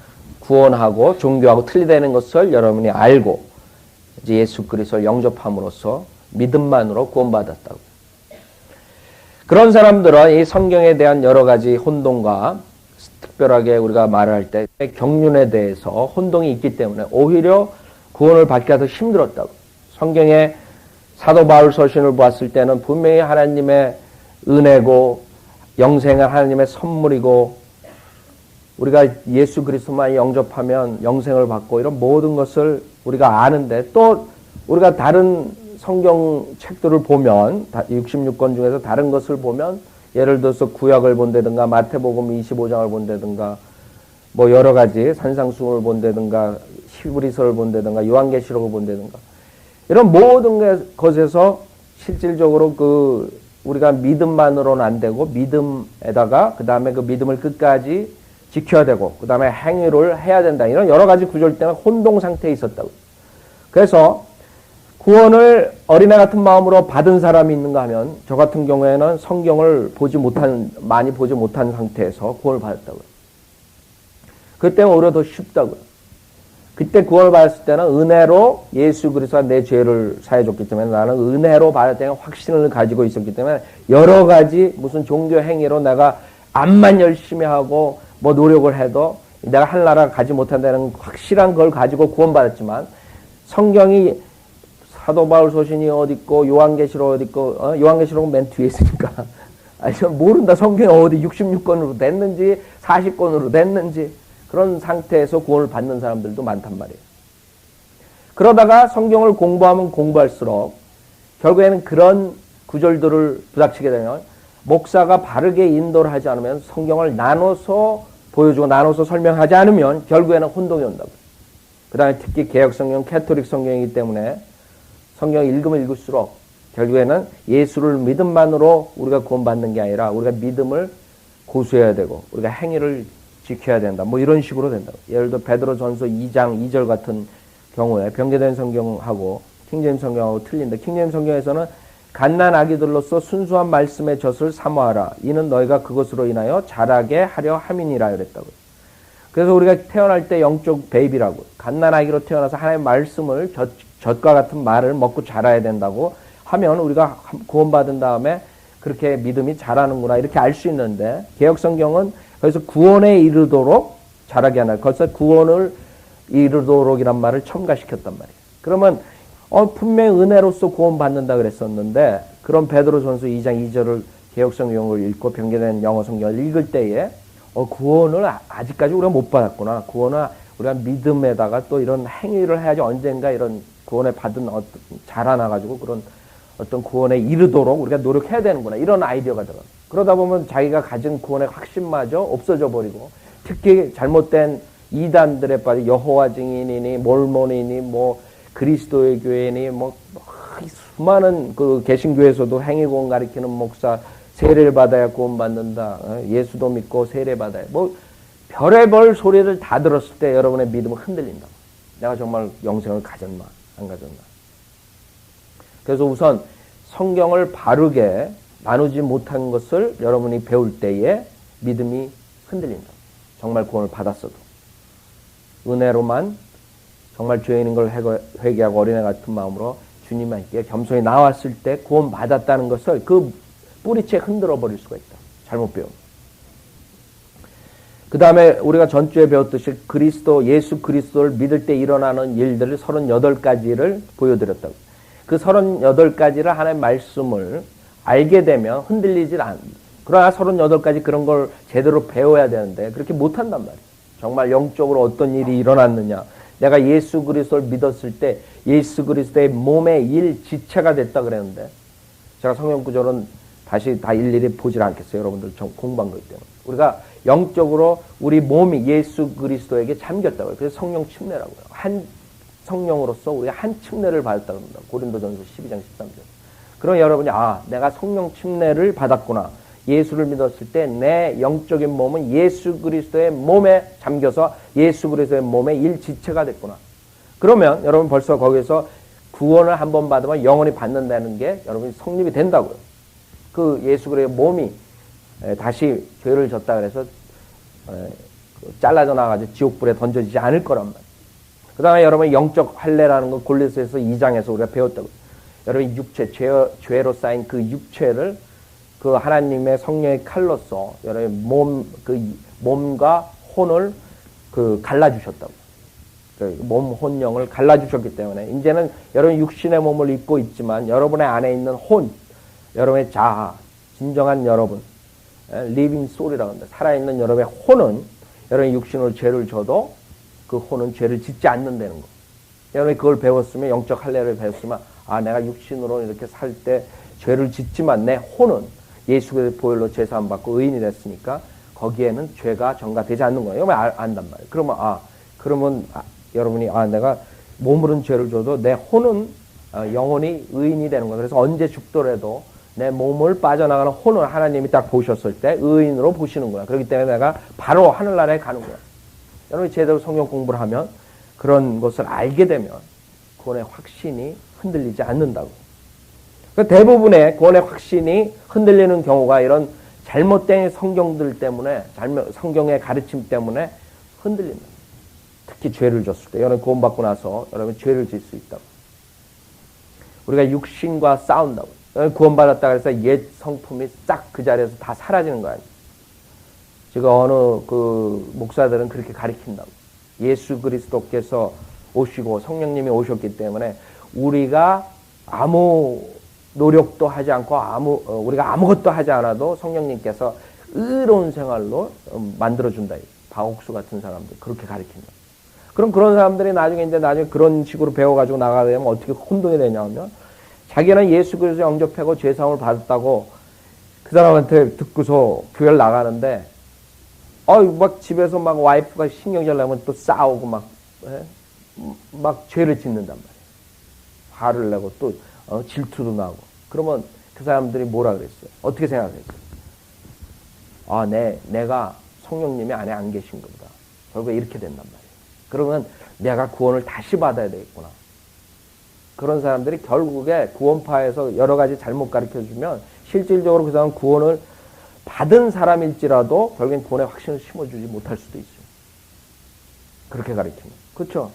구원하고 종교하고 틀리다는 것을 여러분이 알고 이제 예수 그리스도를 영접함으로써 믿음만으로 구원받았다고. 그런 사람들은 이 성경에 대한 여러 가지 혼동과 특별하게 우리가 말할 때 경륜에 대해서 혼동이 있기 때문에 오히려 구원을 받기가 더 힘들었다고. 성경에 사도 바울 서신을 보았을 때는 분명히 하나님의 은혜고 영생은 하나님의 선물이고 우리가 예수 그리스도만 영접하면 영생을 받고 이런 모든 것을 우리가 아는데, 또 우리가 다른 성경 책들을 보면 66권 중에서 다른 것을 보면 예를 들어서 구약을 본다든가 마태복음 25장을 본다든가 뭐 여러 가지 산상수훈을 본다든가 히브리서를 본다든가 요한계시록을 본다든가 이런 모든 것에서 실질적으로 그 우리가 믿음만으로는 안 되고 믿음에다가 그 다음에 그 믿음을 끝까지 지켜야 되고 그 다음에 행위를 해야 된다, 이런 여러 가지 구절 때문에 혼동 상태에 있었다고. 그래서 구원을 어린애 같은 마음으로 받은 사람이 있는가 하면 저 같은 경우에는 성경을 많이 보지 못한 상태에서 구원을 받았다고요. 그때 오히려 더 쉽다고요. 그때 구원을 받았을 때는 은혜로 예수 그리스도가 내 죄를 사해줬기 때문에 나는 은혜로 받았다는 확신을 가지고 있었기 때문에 여러 가지 무슨 종교 행위로 내가 암만 열심히 하고 뭐 노력을 해도 내가 하늘나라 가지 못한다는 확실한 걸 가지고 구원받았지만, 성경이 사도 바울 서신이 어디 있고 요한계시록 어디 있고 요한계시록은 맨 뒤에 있으니까 아니 모른다. 성경이 어디 66권으로 됐는지 40권으로 됐는지 그런 상태에서 구원을 받는 사람들도 많단 말이에요. 그러다가 성경을 공부하면 공부할수록 결국에는 그런 구절들을 부닥치게 되면 목사가 바르게 인도를 하지 않으면, 성경을 나눠서 보여주고 나눠서 설명하지 않으면 결국에는 혼동이 온다고. 그 다음에 특히 개혁성경, 캐토릭 성경이기 때문에 성경을 읽으면 읽을수록 결국에는 예수를 믿음만으로 우리가 구원받는 게 아니라 우리가 믿음을 고수해야 되고 우리가 행위를 지켜야 된다. 뭐 이런 식으로 된다고. 예를 들어 베드로전서 2장 2절 같은 경우에 변개된 성경하고 킹제임스 성경하고 틀린다. 킹제임스 성경에서는 갓난 아기들로서 순수한 말씀의 젖을 사모하라. 이는 너희가 그것으로 인하여 자라게 하려 함이니라 그랬다고. 그래서 우리가 태어날 때 영적 베이비라고, 갓난 아기로 태어나서 하나님의 말씀을 젖과 같은 말을 먹고 자라야 된다고 하면 우리가 구원받은 다음에 그렇게 믿음이 자라는구나 이렇게 알 수 있는데, 개혁성경은 그래서 구원에 이르도록 자라게 하나, 그래서 구원을 이르도록이란 말을 첨가시켰단 말이에요. 그러면 분명히 은혜로서 구원받는다 그랬었는데, 그런 베드로전서 2장 2절을 개혁성경을 읽고 변개된 영어 성경을 읽을 때에 구원을 아직까지 우리가 못 받았구나. 구원은 우리가 믿음에다가 또 이런 행위를 해야지 언젠가 이런 구원에 받은 자라나가지고 그런 어떤 구원에 이르도록 우리가 노력해야 되는구나. 이런 아이디어가 들어요. 그러다 보면 자기가 가진 구원의 확신마저 없어져 버리고, 특히 잘못된 이단들에 빠져 여호와 증인이니 몰몬이니 뭐 그리스도의 교회니 뭐 수많은 그 개신교에서도 행위구원 가리키는 목사, 세례를 받아야 구원받는다, 예수도 믿고 세례 받아야, 뭐 별의별 소리를 다 들었을 때 여러분의 믿음은 흔들린다. 내가 정말 영생을 가졌나 안 가졌나. 그래서 우선 성경을 바르게 나누지 못한 것을 여러분이 배울 때에 믿음이 흔들린다. 정말 구원을 받았어도. 은혜로만 정말 죄인인 걸 회개하고 어린애 같은 마음으로 주님께 겸손히 나왔을 때 구원 받았다는 것을 그 뿌리채 흔들어 버릴 수가 있다. 잘못 배우면. 그 다음에 우리가 전주에 배웠듯이 예수 그리스도를 믿을 때 일어나는 일들을 38가지를 보여드렸다고. 그 38가지를 하나님의 말씀을 알게 되면 흔들리질 않는다. 그러나 38가지 그런 걸 제대로 배워야 되는데 그렇게 못한단 말이에요. 정말 영적으로 어떤 일이 일어났느냐. 내가 예수 그리스도를 믿었을 때 예수 그리스도의 몸의 일지체가 됐다 그랬는데 제가 성경 구절은 다시 다 일일이 보질 않겠어요. 여러분들 공부한 거기 때문에. 우리가 영적으로 우리 몸이 예수 그리스도에게 잠겼다고요. 그래서 성령 침례라고요. 한 성령으로서 우리가 한 침례를 받았다고 합니다. 고린도전서 12장 13절. 그럼 여러분이 내가 성령 침례를 받았구나. 예수를 믿었을 때 내 영적인 몸은 예수 그리스도의 몸에 잠겨서 예수 그리스도의 몸의 일지체가 됐구나. 그러면 여러분 벌써 거기서 구원을 한번 받으면 영원히 받는다는 게 여러분이 성립이 된다고요. 그 예수 그리스도의 몸이 다시 죄를 졌다 그래서 잘라져 나가지고 지옥불에 던져지지 않을 거란 말이에요. 그 다음에 여러분이 영적 할례라는 건 골로새서 2장에서 우리가 배웠다고요. 여러분이 육체, 죄로 쌓인 그 육체를 그 하나님의 성령의 칼로서 여러분 몸과 혼을 갈라주셨다고. 몸, 혼, 영을 갈라주셨기 때문에 이제는 여러분 육신의 몸을 입고 있지만 여러분의 안에 있는 혼, 여러분의 자아, 진정한 여러분, 리빙 소울이라고 합니다. 살아있는 여러분의 혼은 여러분이 육신으로 죄를 져도 그 혼은 죄를 짓지 않는다는 거. 여러분이 그걸 배웠으면 영적 할례를 배웠으면 내가 육신으로 이렇게 살 때 죄를 짓지만 내 혼은 예수 그리스도의 보혈로 제사함 받고 의인이 됐으니까 거기에는 죄가 전가되지 않는 거예요. 이러면 안단 말이에요. 그러면 여러분이 내가 몸으로는 죄를 줘도 내 혼은 영원히 의인이 되는 거예요. 그래서 언제 죽더라도 내 몸을 빠져나가는 혼을 하나님이 딱 보셨을 때 의인으로 보시는구나. 그렇기 때문에 내가 바로 하늘나라에 가는구나. 여러분이 제대로 성경 공부를 하면 그런 것을 알게 되면 구원의 확신이 흔들리지 않는다고. 대부분의 구원의 확신이 흔들리는 경우가 이런 잘못된 성경들 때문에, 성경의 가르침 때문에 흔들린다. 특히 죄를 졌을 때. 여러분 구원받고 나서 여러분 죄를 질 수 있다고. 우리가 육신과 싸운다고. 여러분 구원받았다 그래서 옛 성품이 싹 그 자리에서 다 사라지는 거 아니에요. 지금 어느 목사들은 그렇게 가르친다고. 예수 그리스도께서 오시고 성령님이 오셨기 때문에 우리가 아무 노력도 하지 않고 우리가 아무것도 하지 않아도 성령님께서 의로운 생활로 만들어준다. 바옥수 같은 사람들 그렇게 가르친다. 그럼 그런 사람들이 나중에 그런 식으로 배워가지고 나가게 되면 어떻게 혼동이 되냐면 자기는 예수 그리스도 영접하고 죄사함을 받았다고 그 사람한테 듣고서 교회를 나가는데 막 집에서 막 와이프가 신경 잘 나면 또 싸우고 막 죄를 짓는단 말이에요. 화를 내고 또 질투도 나고. 그러면 그 사람들이 뭐라 그랬어요? 어떻게 생각했어요? 내가 성령님이 안에 안 계신 겁니다. 결국에 이렇게 된단 말이에요. 그러면 내가 구원을 다시 받아야 되겠구나. 그런 사람들이 결국에 구원파에서 여러 가지 잘못 가르쳐주면 실질적으로 그 사람은 구원을 받은 사람일지라도 결국엔 구원의 확신을 심어주지 못할 수도 있어요. 그렇게 가르치면. 그렇죠?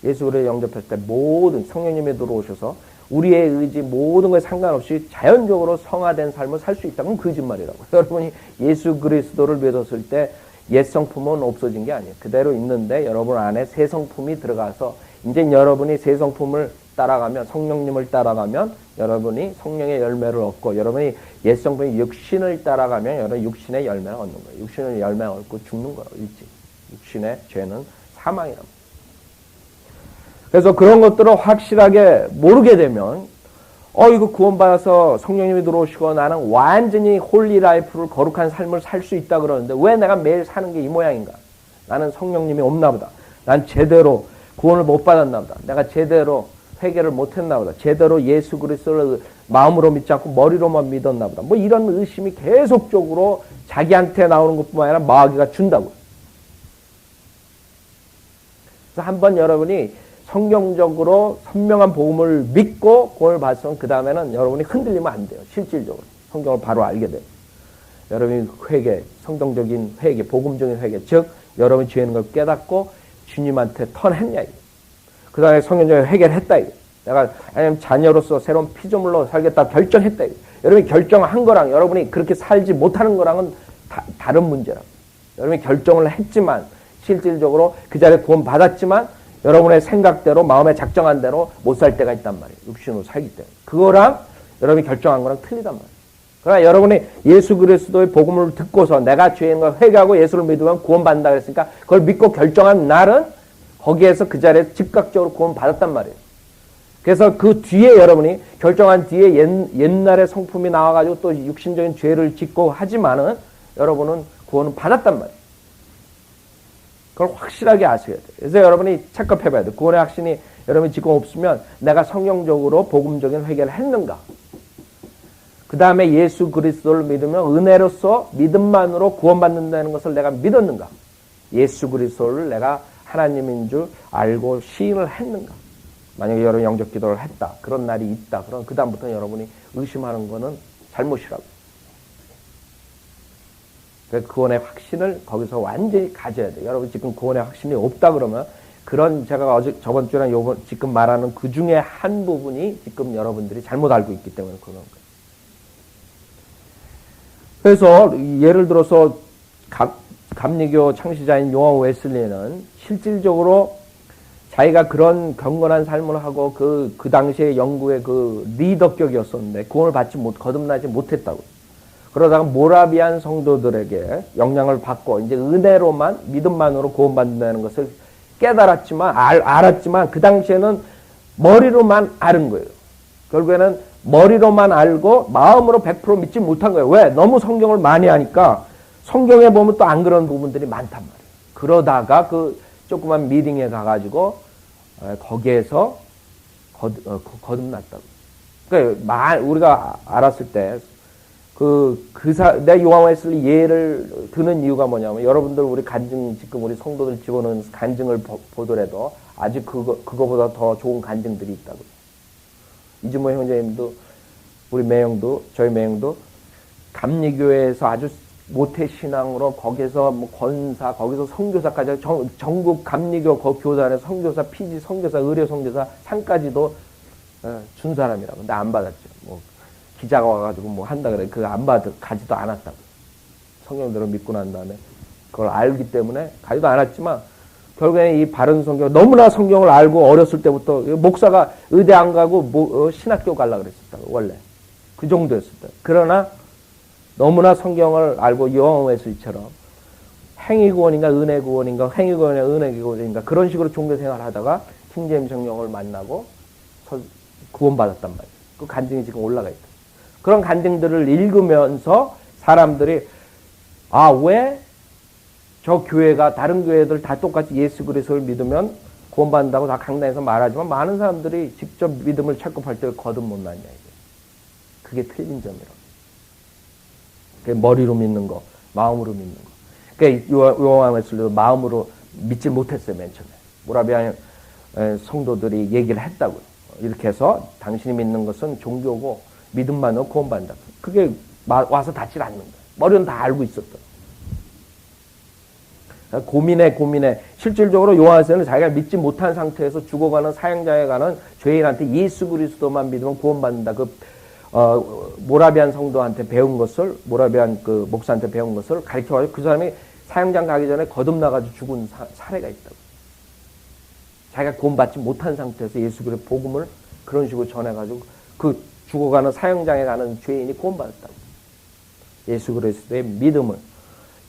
예수를 영접했을 때 모든 성령님이 들어오셔서 우리의 의지 모든 것에 상관없이 자연적으로 성화된 삶을 살 수 있다는 건 거짓말이라고. 여러분이 예수 그리스도를 믿었을 때 옛 성품은 없어진 게 아니에요. 그대로 있는데 여러분 안에 새 성품이 들어가서 이제 여러분이 새 성품을 따라가면 성령님을 따라가면 여러분이 성령의 열매를 얻고 여러분이 옛 성품의 육신을 따라가면 여러분 육신의 열매를 얻는 거예요. 육신의 열매를 얻고 죽는 거예요. 일찍. 육신의 죄는 사망이랍니다. 그래서 그런 것들을 확실하게 모르게 되면 이거 구원받아서 성령님이 들어오시고 나는 완전히 홀리 라이프를 거룩한 삶을 살 수 있다 그러는데 왜 내가 매일 사는 게 이 모양인가? 나는 성령님이 없나 보다. 난 제대로 구원을 못 받았나 보다. 내가 제대로 회개를 못했나 보다. 제대로 예수 그리스도를 마음으로 믿지 않고 머리로만 믿었나 보다. 뭐 이런 의심이 계속적으로 자기한테 나오는 것뿐만 아니라 마귀가 준다고요. 그래서 한번 여러분이 성경적으로 선명한 복음을 믿고 구원을 받으면 그 다음에는 여러분이 흔들리면 안 돼요. 실질적으로. 성경을 바로 알게 돼요. 여러분이 회개, 성경적인 회개, 복음적인 회개, 즉 여러분이 죄 있는 걸 깨닫고 주님한테 턴했냐. 그 다음에 성경적인 회개를 했다. 내가 아니면 자녀로서 새로운 피조물로 살겠다 결정했다. 여러분이 결정한 거랑 여러분이 그렇게 살지 못하는 거랑은 다른 문제라고. 여러분이 결정을 했지만 실질적으로 그 자리에 구원 받았지만 여러분의 생각대로 마음에 작정한 대로 못 살 때가 있단 말이에요. 육신으로 살기 때문에. 그거랑 여러분이 결정한 거랑 틀리단 말이에요. 그러나 여러분이 예수 그리스도의 복음을 듣고서 내가 죄인 걸 회개하고 예수를 믿으면 구원받는다 그랬으니까 그걸 믿고 결정한 날은 거기에서 그 자리에 즉각적으로 구원받았단 말이에요. 그래서 그 뒤에 여러분이 결정한 뒤에 옛날의 성품이 나와가지고 또 육신적인 죄를 짓고 하지만은 여러분은 구원은 받았단 말이에요. 그걸 확실하게 아셔야 돼요. 그래서 여러분이 체크해봐야 돼요. 구원의 확신이 여러분이 지금 없으면 내가 성경적으로 복음적인 회개를 했는가? 그 다음에 예수 그리스도를 믿으면 은혜로서 믿음만으로 구원받는다는 것을 내가 믿었는가? 예수 그리스도를 내가 하나님인 줄 알고 시인을 했는가? 만약에 여러분이 영적 기도를 했다. 그런 날이 있다. 그럼 그 다음부터는 여러분이 의심하는 거는 잘못이라고. 그러니까 구원의 확신을 거기서 완전히 가져야 돼요. 여러분 지금 구원의 확신이 없다 그러면 그런 제가 저번 주랑 지금 말하는 그 중에 한 부분이 지금 여러분들이 잘못 알고 있기 때문에 그런 거예요. 그래서 예를 들어서 감리교 창시자인 요한 웨슬리는 실질적으로 자기가 그런 경건한 삶을 하고 그 당시에 영국의 그 리더격이었었는데 구원을 거듭나지 못했다고. 그러다가 모라비안 성도들에게 영향을 받고 이제 은혜로만 믿음만으로 구원받는다는 것을 깨달았지만 알았지만 그 당시에는 머리로만 아는 거예요. 결국에는 머리로만 알고 마음으로 100% 믿지 못한 거예요. 왜? 너무 성경을 많이 하니까 성경에 보면 또 안 그런 부분들이 많단 말이에요. 그러다가 그 조그만 미팅에 가가지고 거기에서 거듭났다고. 그러니까 우리가 알았을 때 내 요한 웨슬리 예를 드는 이유가 뭐냐면 여러분들 우리 간증 지금 우리 성도들 집어넣은 간증을 보더라도 아직 그거보다 더 좋은 간증들이 있다고. 이주모 형제님도 우리 매형도 저희 매형도 감리교회에서 아주 모태 신앙으로 거기서 뭐 권사 거기서 선교사까지 전국 감리교 교단의 선교사 피지 선교사 의료 선교사 상까지도 준 사람이라고. 근데 안 받았죠. 뭐 기자가 와가지고 뭐 한다 그래. 그거 안 가지도 않았다고. 성경대로 믿고 난 다음에 그걸 알기 때문에 가지도 않았지만 결국에 이 바른 성경 너무나 성경을 알고 어렸을 때부터 목사가 의대 안 가고 신학교 가려고 그랬었다고 원래 그 정도였었다. 그러나 너무나 성경을 알고 요한 웨슬리처럼 행위구원인가 은혜구원인가 행위구원인가 은혜구원인가 그런 식으로 종교생활을 하다가 킹제임스 성령을 만나고 구원받았단 말이에요. 그 간증이 지금 올라가 있다. 그런 간증들을 읽으면서 사람들이 왜 저 교회가 다른 교회들 다 똑같이 예수 그리스도를 믿으면 구원받는다고 다 강단에서 말하지만 많은 사람들이 직접 믿음을 체크할 때 거듭 못 났냐 이게. 그게 틀린 점이라고. 머리로 믿는 거, 마음으로 믿는 거. 그러니까 요한 웨슬리도 마음으로 믿지 못했어요, 맨 처음에. 모라비안 성도들이 얘기를 했다고요. 이렇게 해서 당신이 믿는 것은 종교고 믿음만으로 구원받는다. 그게 와서 닿질 않는 거예요. 머리는 다 알고 있었다. 고민해. 실질적으로 요한 웨슬리는 자기가 믿지 못한 상태에서 죽어가는 사형장에 가는 죄인한테 예수 그리스도만 믿으면 구원받는다. 모라비안 성도한테 배운 것을 모라비안 그 목사한테 배운 것을 가르쳐가지고 그 사람이 사형장 가기 전에 거듭나가지고 죽은 사례가 있다고. 자기가 구원받지 못한 상태에서 예수 그리스도의 복음을 그런 식으로 전해가지고 그 죽어가는 사형장에 가는 죄인이 구원받았다고. 예수 그리스도의 믿음을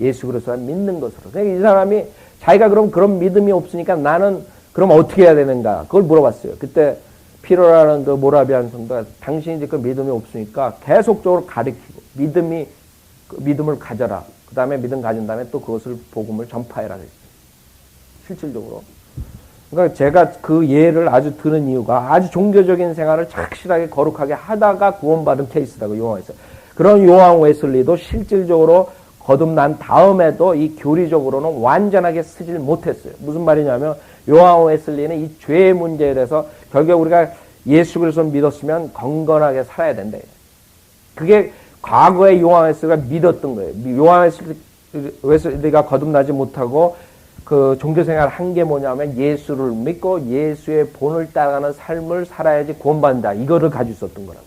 예수 그리스도를 믿는 것으로. 그러니까 이 사람이 자기가 그런 믿음이 없으니까 나는 그럼 어떻게 해야 되는가 그걸 물어봤어요. 그때 피로라는 그 모라비안 성도가 당신이 이제 그 믿음이 없으니까 계속적으로 가르치고 믿음을 가져라. 그 다음에 믿음 가진 다음에 또 그것을 복음을 전파해라 그랬어요. 실질적으로. 그러니까 제가 그 예를 아주 드는 이유가 아주 종교적인 생활을 착실하게 거룩하게 하다가 구원받은 케이스라고 요한에서. 그런 요한 웨슬리도 실질적으로 거듭난 다음에도 이 교리적으로는 완전하게 쓰질 못했어요. 무슨 말이냐면 요한 웨슬리는 이 죄의 문제에 대해서 결국 우리가 예수 그리스도를 믿었으면 건건하게 살아야 된다. 그게 과거에 요한 웨슬리가 믿었던 거예요. 요한 웨슬리가 거듭나지 못하고 그 종교생활 한 게 뭐냐면 예수를 믿고 예수의 본을 따라가는 삶을 살아야지 구원받는다. 이거를 가지고 있었던 거라고.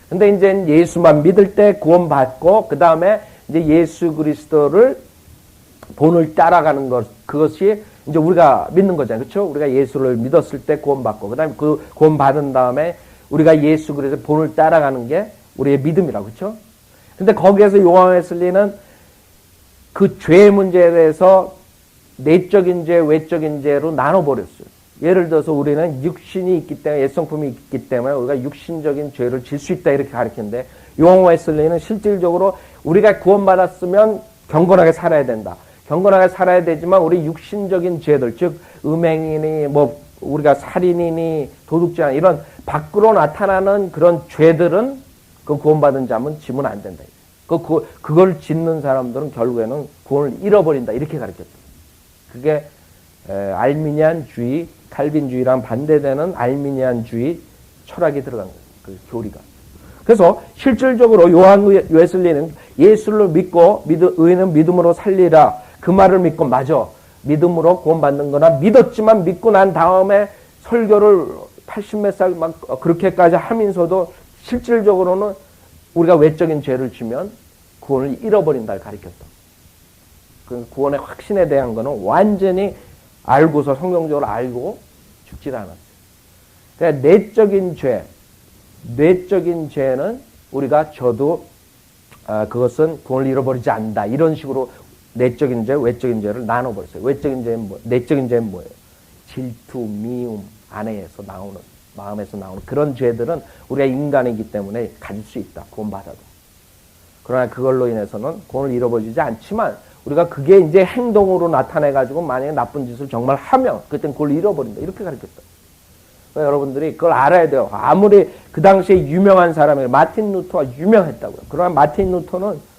근데 이제 예수만 믿을 때 구원받고 그 다음에 이제 예수 그리스도를 본을 따라가는 것, 그것이 이제 우리가 믿는 거잖아요. 그렇죠? 우리가 예수를 믿었을 때 구원받고 그 다음에 그 구원받은 다음에 우리가 예수 그리스도의 본을 따라가는 게 우리의 믿음이라고. 그렇죠? 근데 거기에서 요한 웨슬리는 그 죄 문제에 대해서 내적인 죄, 외적인 죄로 나눠버렸어요. 예를 들어서 우리는 육신이 있기 때문에, 옛성품이 있기 때문에 우리가 육신적인 죄를 질 수 있다 이렇게 가르치는데, 요한 웨슬리는 실질적으로 우리가 구원받았으면 경건하게 살아야 된다. 경건하게 살아야 되지만 우리 육신적인 죄들, 즉 음행이니 뭐 우리가 살인이니 도둑질이니 이런 밖으로 나타나는 그런 죄들은 그 구원받은 자면 지면 안 된다. 그걸 짓는 사람들은 결국에는 구원을 잃어버린다 이렇게 가르쳤다. 그게 알미니안주의, 칼빈주의랑 반대되는 알미니안주의 철학이 들어간 거예요. 그 교리가. 그래서 실질적으로 요한 웨슬리는 예수를 믿고 의인은 믿음으로 살리라. 그 말을 믿고 맞아. 믿음으로 구원받는 거나 믿었지만 믿고 난 다음에 설교를 80몇 살 막 그렇게까지 하면서도 실질적으로는 우리가 외적인 죄를 지면 구원을 잃어버린다를 가르쳤다. 그 구원의 확신에 대한 거는 완전히 알고서 성경적으로 알고 죽질 않았어요. 그러니까 내적인 죄는 우리가 저도 그것은 구원을 잃어버리지 않는다. 이런 식으로 내적인 죄, 외적인 죄를 나눠버렸어요. 외적인 죄는 내적인 죄는 뭐예요? 질투, 미움, 안에서 나오는, 마음에서 나오는 그런 죄들은 우리가 인간이기 때문에 가질 수 있다. 구원받아도. 그러나 그걸로 인해서는 구원을 잃어버리지 않지만 우리가 그게 이제 행동으로 나타내가지고 만약에 나쁜 짓을 정말 하면 그때는 그걸 잃어버린다. 이렇게 가르쳤다. 그러니까 여러분들이 그걸 알아야 돼요. 아무리 그 당시에 유명한 사람이에요. 마틴 루터가 유명했다고요. 그러나 마틴 루터는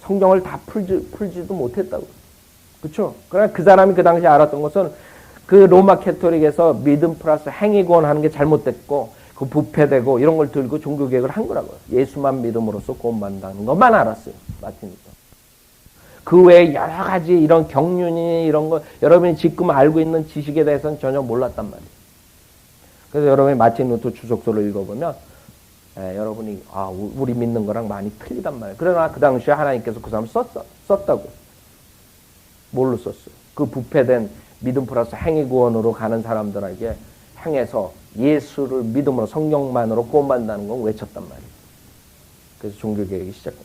성경을 다 풀지도 못했다고요. 그렇죠? 그러나 그 사람이 그 당시에 알았던 것은 그 로마 캐토릭에서 믿음 플러스 행위 구원하는 게 잘못됐고 그 부패되고 이런 걸 들고 종교개혁을 한 거라고요. 예수만 믿음으로써 구원받는다는 것만 알았어요. 마틴 루터. 그 외에 여러 가지 이런 경륜이 이런 거 여러분이 지금 알고 있는 지식에 대해서는 전혀 몰랐단 말이에요. 그래서 여러분이 마틴 루터 주석서를 읽어보면 여러분이 우리 믿는 거랑 많이 틀리단 말이에요. 그러나 그 당시에 하나님께서 그 사람을 썼다고. 뭘로 썼어요? 그 부패된 믿음 플러스 행위 구원으로 가는 사람들에게 향해서 예수를 믿음으로 성령만으로 구원받는다는 걸 외쳤단 말이에요. 그래서 종교개혁이 시작된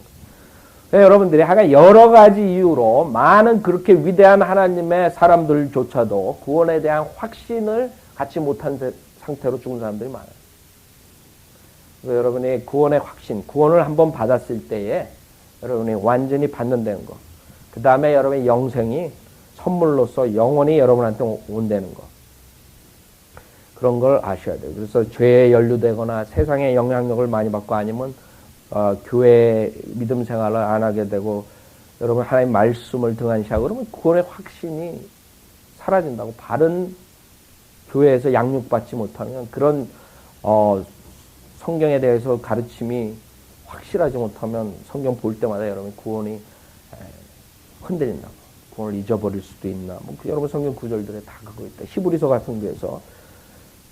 거예요. 여러분들이 하여간 여러 가지 이유로 많은 그렇게 위대한 하나님의 사람들조차도 구원에 대한 확신을 갖지 못한 상태로 죽은 사람들이 많아요. 그래서 여러분이 구원의 확신, 구원을 한번 받았을 때에 여러분이 완전히 받는다는 거. 그 다음에 여러분의 영생이 선물로서 영원히 여러분한테 온다는 거. 그런 걸 아셔야 돼요. 그래서 죄에 연루되거나 세상의 영향력을 많이 받고 아니면 교회 믿음 생활을 안 하게 되고 여러분 하나님 말씀을 등한시하고 그러면 구원의 확신이 사라진다고. 바른 교회에서 양육받지 못하면 그런 성경에 대해서 가르침이 확실하지 못하면 성경 볼 때마다 여러분 구원이 흔들린다고. 구원을 잊어버릴 수도 있나. 뭐 여러분 성경 구절들에 다 그거 있다. 히브리서 같은 데서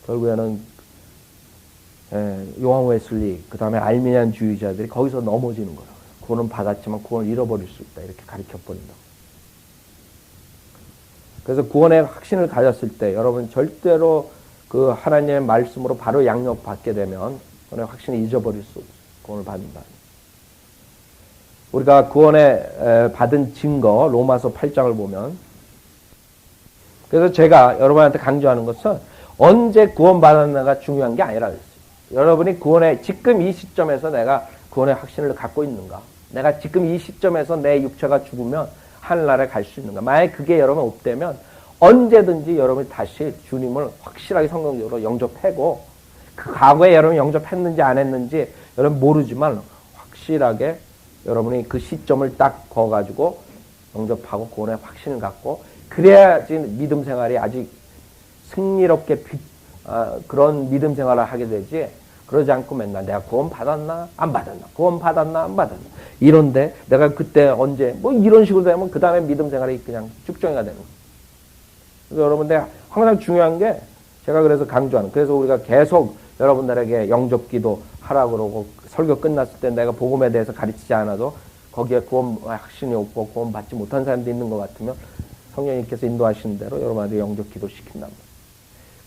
결국에는 요한 웨슬리, 그 다음에 알미니안 주의자들이 거기서 넘어지는 거라고요. 구원은 받았지만 구원을 잃어버릴 수 있다. 이렇게 가르쳐버린다고. 그래서 구원의 확신을 가졌을 때 여러분 절대로 그 하나님의 말씀으로 바로 양육받게 되면 구원의 확신을 잊어버릴 수 없어요. 구원을 받는다. 우리가 구원에 받은 증거 로마서 8장을 보면, 그래서 제가 여러분한테 강조하는 것은 언제 구원받았나가 중요한 게 아니라 그랬어요. 여러분이 구원의 지금 이 시점에서 내가 구원의 확신을 갖고 있는가? 내가 지금 이 시점에서 내 육체가 죽으면 하늘나라에 갈 수 있는가? 만약에 그게 여러분 없다면 언제든지 여러분이 다시 주님을 확실하게 성경적으로 영접하고, 그 과거에 여러분이 영접했는지 안 했는지 여러분 모르지만 확실하게 여러분이 그 시점을 딱 거가지고 영접하고 구원의 확신을 갖고, 그래야지 믿음 생활이 아직 승리롭게 그런 믿음 생활을 하게 되지. 그러지 않고 맨날 내가 구원 받았나 안 받았나 구원 받았나 안 받았나 이런데 내가 그때 언제 뭐 이런 식으로 되면 그 다음에 믿음 생활이 그냥 쭉정이가 되는 거예요. 그래서 여러분들 항상 중요한 게 제가 그래서 강조하는 그래서 우리가 계속 여러분들에게 영접기도 하라고 그러고 설교 끝났을 때 내가 복음에 대해서 가르치지 않아도 거기에 구원 확신이 없고 구원 받지 못한 사람도 있는 것 같으면 성령님께서 인도하시는 대로 여러분한테 영접기도 시킨단 말이에요.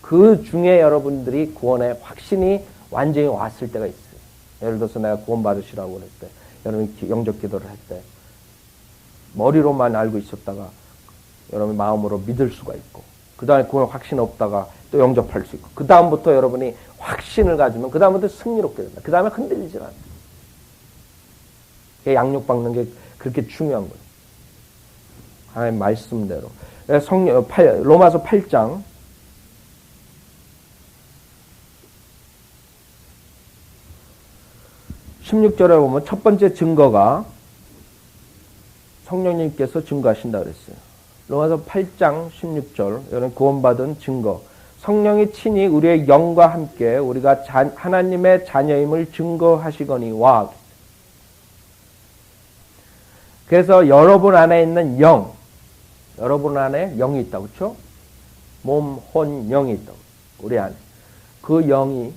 그 중에 여러분들이 구원의 확신이 완전히 왔을 때가 있어요. 예를 들어서 내가 구원 받으시라고 그럴 때 여러분이 영접기도를 할 때 머리로만 알고 있었다가 여러분이 마음으로 믿을 수가 있고 그 다음에 구원 확신 없다가 또 영접할 수 있고 그 다음부터 여러분이 확신을 가지면 그 다음부터 승리롭게 된다. 그 다음에 흔들리질 않아요. 양육받는 게 그렇게 중요한 거예요. 하나님 말씀대로. 로마서 8장 16절에 보면 첫 번째 증거가 성령님께서 증거하신다 그랬어요. 로마서 8장 16절 여러분 구원받은 증거 성령이 친히 우리의 영과 함께 우리가 하나님의 자녀임을 증거하시거니와 그래서 여러분 안에 있는 영 여러분 안에 영이 있다고 그렇죠? 몸, 혼, 영이 있다고 우리 안에 그 영이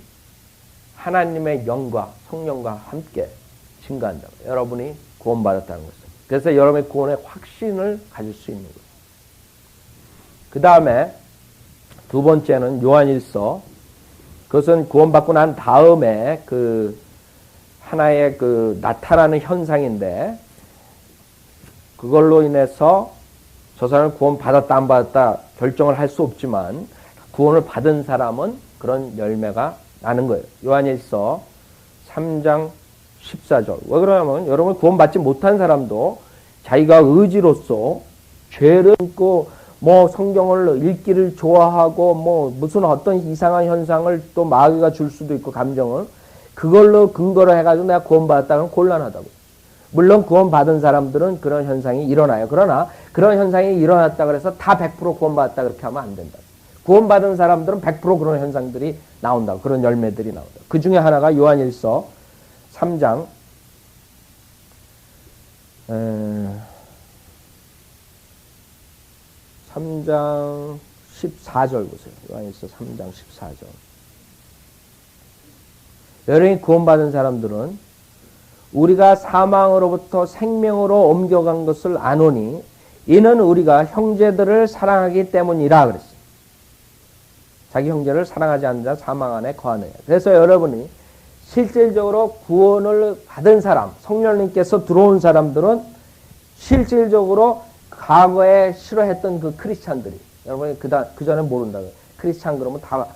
하나님의 영과 성령과 함께 증거한다고 여러분이 구원받았다는 것을 그래서 여러분의 구원의 확신을 가질 수 있는 거예요. 그 다음에 두 번째는 요한일서 그것은 구원받고 난 다음에 그 하나의 그 나타나는 현상인데 그걸로 인해서 저 사람은 구원받았다 안 받았다 결정을 할 수 없지만 구원을 받은 사람은 그런 열매가 나는 거예요. 요한일서 3장 14절 왜 그러냐면 여러분 구원받지 못한 사람도 자기가 의지로서 죄를 짓고 뭐 성경을 읽기를 좋아하고 뭐 무슨 어떤 이상한 현상을 또 마귀가 줄 수도 있고 감정을 그걸로 근거로 해가지고 내가 구원받았다면 곤란하다고. 물론 구원받은 사람들은 그런 현상이 일어나요. 그러나 그런 현상이 일어났다 그래서 다 100% 구원받았다 그렇게 하면 안 된다. 구원받은 사람들은 100% 그런 현상들이 나온다고. 그런 열매들이 나온다고. 그 중에 하나가 요한일서 3장 3장 14절 보세요. 요한일서 3장 14절. 여러분이 구원받은 사람들은 우리가 사망으로부터 생명으로 옮겨간 것을 아노니 이는 우리가 형제들을 사랑하기 때문이라 그랬어요. 자기 형제를 사랑하지 않는 자 사망 안에 거하느냐. 그래서 여러분이 실질적으로 구원을 받은 사람, 성령님께서 들어온 사람들은 실질적으로 과거에 싫어했던 그 크리스찬들이 여러분이 그 전에 모른다고요. 크리스찬 그러면 다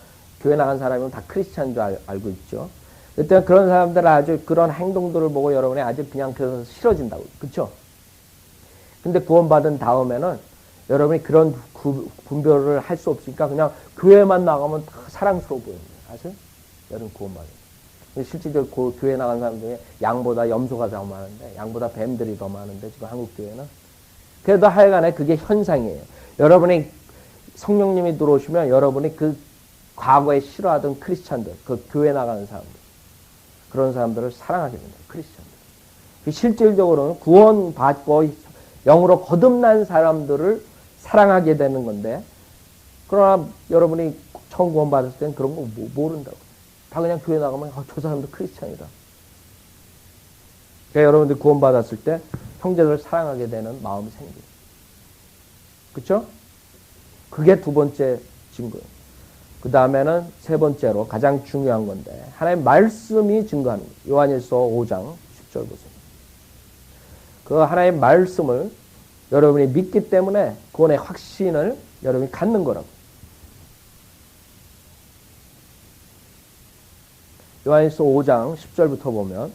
교회 나간 사람이면 다 크리스찬인 줄 알고 있죠. 그때 그런 사람들 아주 그런 행동들을 보고 여러분이 아주 그냥 그래서 싫어진다고. 그렇죠? 근데 구원받은 다음에는 여러분이 그런 분별을 할 수 없으니까 그냥 교회만 나가면 다 사랑스러워 보입니다. 아세요? 여러분 구원받은. 실질적으로 교회 나간 사람 중에 양보다 염소가 더 많은데 양보다 뱀들이 더 많은데 지금 한국 교회는 그래도 하여간에 그게 현상이에요. 여러분이 성령님이 들어오시면 여러분이 그 과거에 싫어하던 크리스찬들, 그 교회 나가는 사람들, 그런 사람들을 사랑하게 됩니다. 크리스찬들. 실질적으로는 구원받고 영으로 거듭난 사람들을 사랑하게 되는 건데, 그러나 여러분이 처음 구원받았을 때는 그런 거 모른다고. 다 그냥 교회 나가면 저 사람도 크리스찬이다. 그러니까 여러분들 구원받았을 때 형제들을 사랑하게 되는 마음이 생겨요. 그렇죠? 그게 두 번째 증거예요. 그 다음에는 세 번째로 가장 중요한 건데 하나님의 말씀이 증거하는 거예요. 요한일서 5장 10절 보세요. 그 하나님의 말씀을 여러분이 믿기 때문에 구원의 확신을 여러분이 갖는 거라고. 요한일서 5장 10절부터 보면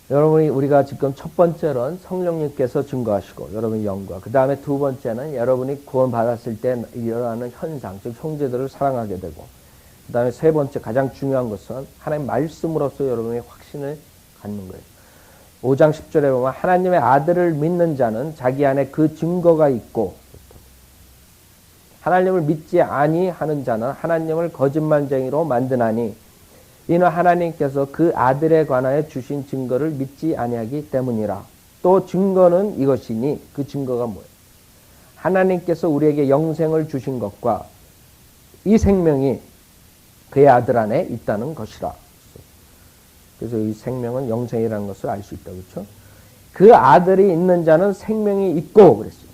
여러분이 우리가 지금 첫 번째는 성령님께서 증거하시고 여러분의 영과 그 다음에 두 번째는 여러분이 구원받았을 때 일어나는 현상 즉 형제들을 사랑하게 되고 그 다음에 세 번째 가장 중요한 것은 하나님의 말씀으로서 여러분의 확신을 갖는 거예요. 5장 10절에 보면 하나님의 아들을 믿는 자는 자기 안에 그 증거가 있고 하나님을 믿지 아니하는 자는 하나님을 거짓말쟁이로 만드나니 이는 하나님께서 그 아들에 관하여 주신 증거를 믿지 아니하기 때문이라. 또 증거는 이것이니 그 증거가 뭐예요? 하나님께서 우리에게 영생을 주신 것과 이 생명이 그의 아들 안에 있다는 것이라. 그래서 이 생명은 영생이라는 것을 알 수 있다. 그렇죠? 그 아들이 있는 자는 생명이 있고 그랬어요.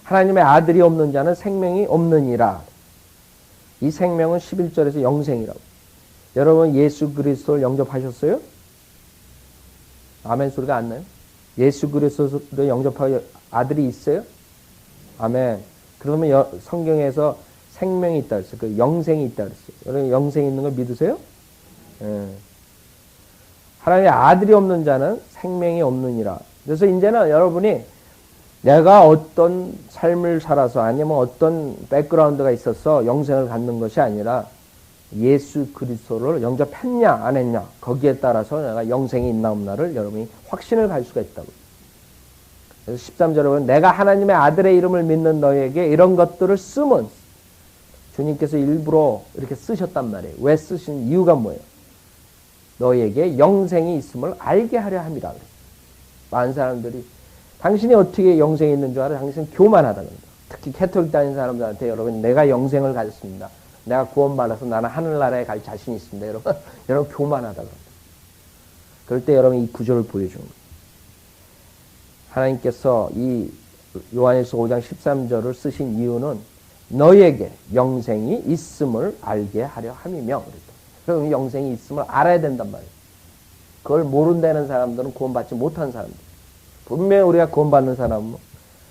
하나님의 아들이 없는 자는 생명이 없느니라. 이 생명은 11절에서 영생이라고. 여러분 예수 그리스도를 영접하셨어요? 아멘 소리가 안 나요? 예수 그리스도를 영접하고 아들이 있어요? 아멘. 그러면 성경에서 생명이 있다 그랬어요. 그 영생이 있다 그랬어요. 여러분 영생이 있는 걸 믿으세요? 예. 하나님의 아들이 없는 자는 생명이 없느니라. 그래서 이제는 여러분이 내가 어떤 삶을 살아서 아니면 어떤 백그라운드가 있어서 영생을 갖는 것이 아니라 예수 그리스도를 영접했냐 안 했냐 거기에 따라서 내가 영생이 있나 없나를 여러분이 확신을 갈 수가 있다고. 그래서 13절에 보면 내가 하나님의 아들의 이름을 믿는 너에게 이런 것들을 쓰면 주님께서 일부러 이렇게 쓰셨단 말이에요. 왜 쓰신 이유가 뭐예요? 너에게 영생이 있음을 알게 하려 함이라. 많은 사람들이 당신이 어떻게 영생이 있는 줄 알아? 당신은 교만하다는 거예요. 특히 캐톨릭 다니는 사람들한테 여러분 내가 영생을 가졌습니다. 내가 구원받아서 나는 하늘나라에 갈 자신이 있습니다. 여러분, 여러분 교만하다고 합니다. 그럴 때 여러분 이 구절을 보여주는 거예요. 하나님께서 이 요한일서 5장 13절을 쓰신 이유는 너에게 영생이 있음을 알게 하려 함이며 그럼 영생이 있음을 알아야 된단 말이에요. 그걸 모른다는 사람들은 구원받지 못한 사람들. 분명히 우리가 구원받는 사람은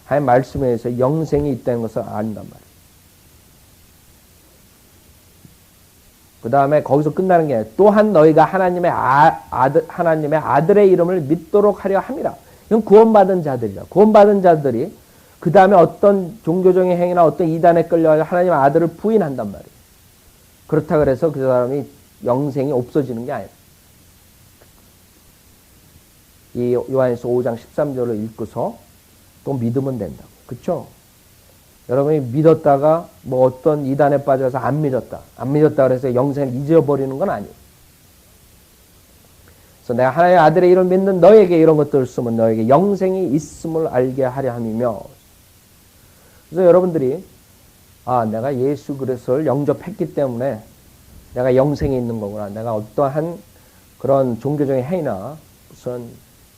하나님 말씀에 의해서 영생이 있다는 것을 안단 말이에요. 그 다음에 거기서 끝나는 게 아니라 또한 너희가 하나님의 아들의 이름을 믿도록 하려 함이라. 이건 구원받은 자들이라. 구원받은 자들이 그 다음에 어떤 종교적인 행위나 어떤 이단에 끌려가서 하나님의 아들을 부인한단 말이에요. 그렇다 그래서 그 사람이 영생이 없어지는 게 아니에요. 이 요한일서 5장 13절을 읽고서 또 믿으면 된다고. 그렇죠? 여러분이 믿었다가 뭐 어떤 이단에 빠져서 안 믿었다 그래서 영생을 잊어버리는 건 아니에요. 그래서 내가 하나님의 아들의 이름을 믿는 너에게 이런 것들을 쓰면 너에게 영생이 있음을 알게 하려 함이며. 그래서 여러분들이 내가 예수 그리스도를 영접했기 때문에 내가 영생이 있는 거구나. 내가 어떠한 그런 종교적인 행위나 무슨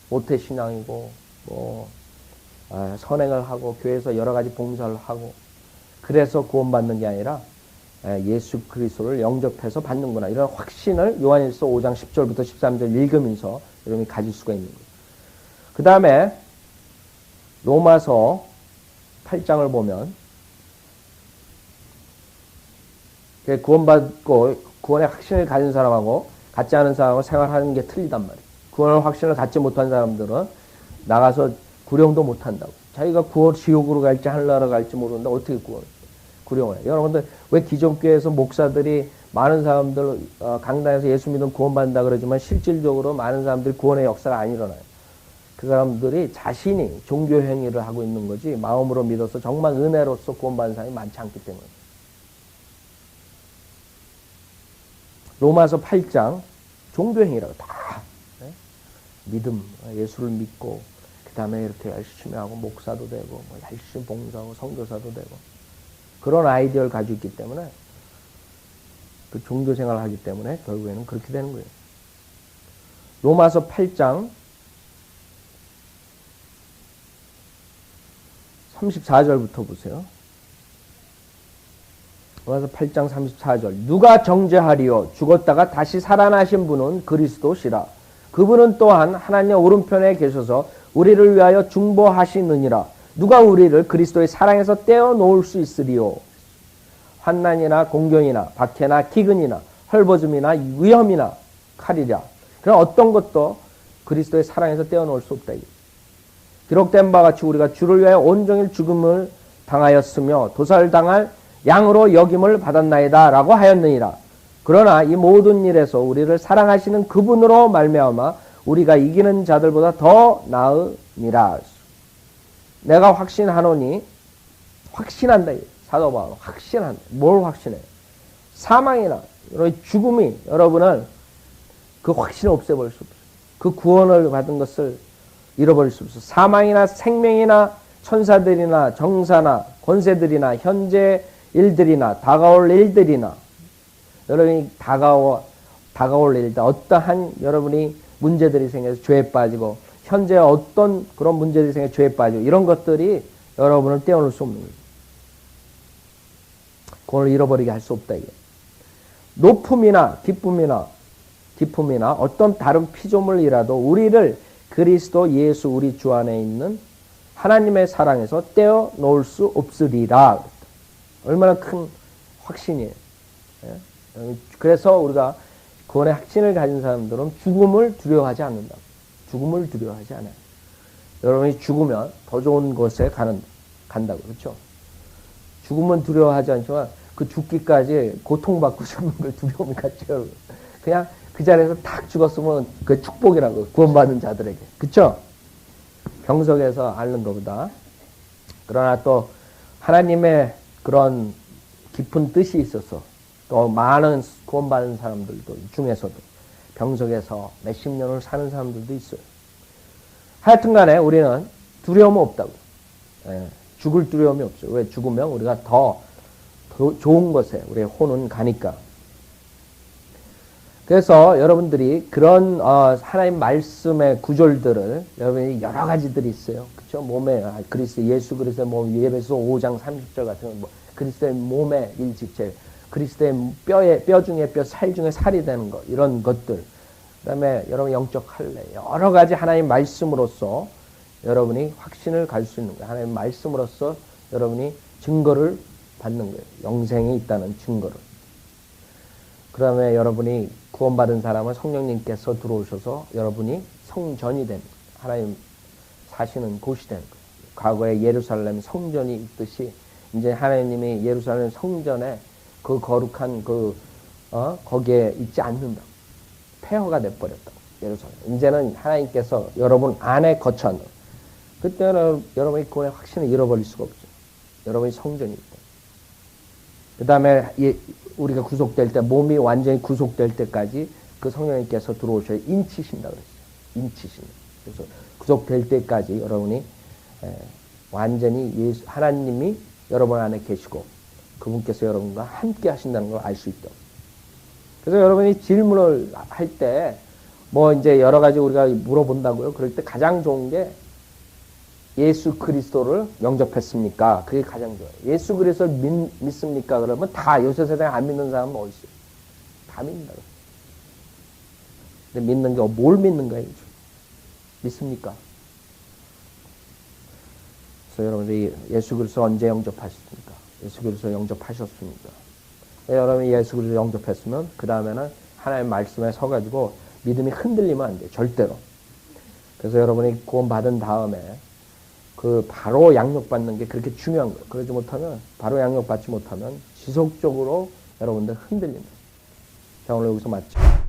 모태신앙이고 뭐 선행을 하고 교회에서 여러 가지 봉사를 하고 그래서 구원받는 게 아니라 예수 그리스도를 영접해서 받는구나. 이런 확신을 요한일서 5장 10절부터 13절 읽으면서 여러분이 가질 수가 있는 거예요. 그 다음에 로마서 8장을 보면 구원받고 구원의 확신을 가진 사람하고 갖지 않은 사람하고 생활하는 게 틀리단 말이에요. 구원의 확신을 갖지 못한 사람들은 나가서 구령도 못한다고. 자기가 지옥으로 갈지 하늘나라로 갈지 모르는데 어떻게 구령을 해요. 여러분들 왜 기존교회에서 목사들이 많은 사람들 강단에서 예수 믿으면 구원받는다 그러지만 실질적으로 많은 사람들이 구원의 역사가 안 일어나요. 그 사람들이 자신이 종교 행위를 하고 있는 거지 마음으로 믿어서 정말 은혜로서 구원받는 사람이 많지 않기 때문에. 로마서 8장 종교행위라고 다 믿음, 예수를 믿고 그 다음에 이렇게 열심히 하고 목사도 되고 뭐 열심히 봉사하고 선교사도 되고 그런 아이디어를 가지고 있기 때문에 그 종교생활을 하기 때문에 결국에는 그렇게 되는 거예요. 로마서 8장 34절부터 보세요. 로마서 8장 34절 누가 정죄하리요 죽었다가 다시 살아나신 분은 그리스도시라. 그분은 또한 하나님의 오른편에 계셔서 우리를 위하여 중보하시느니라. 누가 우리를 그리스도의 사랑에서 떼어놓을 수 있으리요. 환난이나 공경이나 박해나 기근이나 헐벗음이나 위험이나 칼이랴. 그런 어떤 것도 그리스도의 사랑에서 떼어놓을 수 없다. 기록된 바와 같이 우리가 주를 위하여 온종일 죽음을 당하였으며 도살당할 양으로 여김을 받았나이다 라고 하였느니라. 그러나 이 모든 일에서 우리를 사랑하시는 그분으로 말미암아 우리가 이기는 자들보다 더 나으니라. 내가 확신하노니 확신한다. 사도 바울은 확신한다. 뭘 확신해? 사망이나 여러분 죽음이 여러분을 그 확신을 없애버릴 수 없어요. 그 구원을 받은 것을 잃어버릴 수 없어요. 사망이나 생명이나 천사들이나 정사나 권세들이나 현재 일들이나 다가올 일들이나 여러분이 다가올 일들 어떠한 여러분이 문제들이 생겨서 죄에 빠지고 현재 어떤 그런 문제들이 생겨서 죄에 빠지고 이런 것들이 여러분을 떼어놓을 수 없는 거예요. 그걸 잃어버리게 할 수 없다 이게. 높음이나 기쁨이나 어떤 다른 피조물이라도 우리를 그리스도 예수 우리 주 안에 있는 하나님의 사랑에서 떼어놓을 수 없으리라. 얼마나 큰 확신이에요. 그래서 우리가 구원의 확신을 가진 사람들은 죽음을 두려워하지 않는다. 죽음을 두려워하지 않아요. 여러분이 죽으면 더 좋은 곳에 간다고. 그렇죠? 죽음은 두려워하지 않지만 그 죽기까지 고통받고 죽는 걸 두려움이 갖죠. 여러분. 그냥 그 자리에서 탁 죽었으면 그 축복이라고 구원받은 자들에게. 그렇죠? 병석에서 앓는 것보다. 그러나 또 하나님의 그런 깊은 뜻이 있어서 또 많은 구원받은 사람들도 중에서도 병석에서 몇십 년을 사는 사람들도 있어요. 하여튼 간에 우리는 두려움은 없다고. 죽을 두려움이 없어요. 왜? 죽으면 우리가 더 좋은 곳에 우리의 혼은 가니까. 그래서 여러분들이 그런 하나님 말씀의 구절들을 여러분이 여러 가지들이 있어요. 그렇죠? 몸에 예수 그리스도의 몸, 예배소 5장 30절 같은 거, 그리스도의 몸의 일직체, 그리스도의 뼈 중에 뼈, 살 중에 살이 되는 것, 이런 것들. 그다음에 여러분 영적 할례, 여러 가지 하나님 말씀으로서 여러분이 확신을 가질 수 있는 거예요. 하나님 말씀으로서 여러분이 증거를 받는 거예요. 영생이 있다는 증거를. 그 다음에 여러분이 구원받은 사람은 성령님께서 들어오셔서 여러분이 성전이 됩니다. 하나님 사시는 곳이 되는 거예요. 과거에 예루살렘 성전이 있듯이 이제 하나님이 예루살렘 성전에 그 거룩한 거기에 있지 않는다. 폐허가 돼버렸다. 예루살렘. 이제는 하나님께서 여러분 안에 거처한다. 그때는 여러분이 구원의 확신을 잃어버릴 수가 없죠. 여러분이 성전이 있다. 그 다음에 우리가 구속될 때, 몸이 완전히 구속될 때까지 그 성령님께서 들어오셔야 인치신다 그랬어요. 인치신다. 그래서 구속될 때까지 여러분이 완전히 하나님이 여러분 안에 계시고 그분께서 여러분과 함께 하신다는 걸 알 수 있다. 그래서 여러분이 질문을 할 때 이제 여러 가지 우리가 물어본다고요. 그럴 때 가장 좋은 게 예수 그리스도를 영접했습니까? 그게 가장 좋아요. 예수 그리스도를 믿습니까? 그러면 다 요새 세상에 안 믿는 사람은 어디 있어요? 다 믿는다. 근데 믿는 게 뭘 믿는 거예요? 믿습니까? 그래서 여러분들이 예수 그리스도 언제 영접하셨습니까? 예수 그리스도 영접하셨습니까? 여러분이 예수 그리스도 영접했으면 그 다음에는 하나님의 말씀에 서가지고 믿음이 흔들리면 안 돼요. 절대로. 그래서 여러분이 구원받은 다음에 바로 양육받는 게 그렇게 중요한 거예요. 그러지 못하면, 바로 양육받지 못하면 지속적으로 여러분들 흔들립니다. 자, 오늘 여기서 마치죠.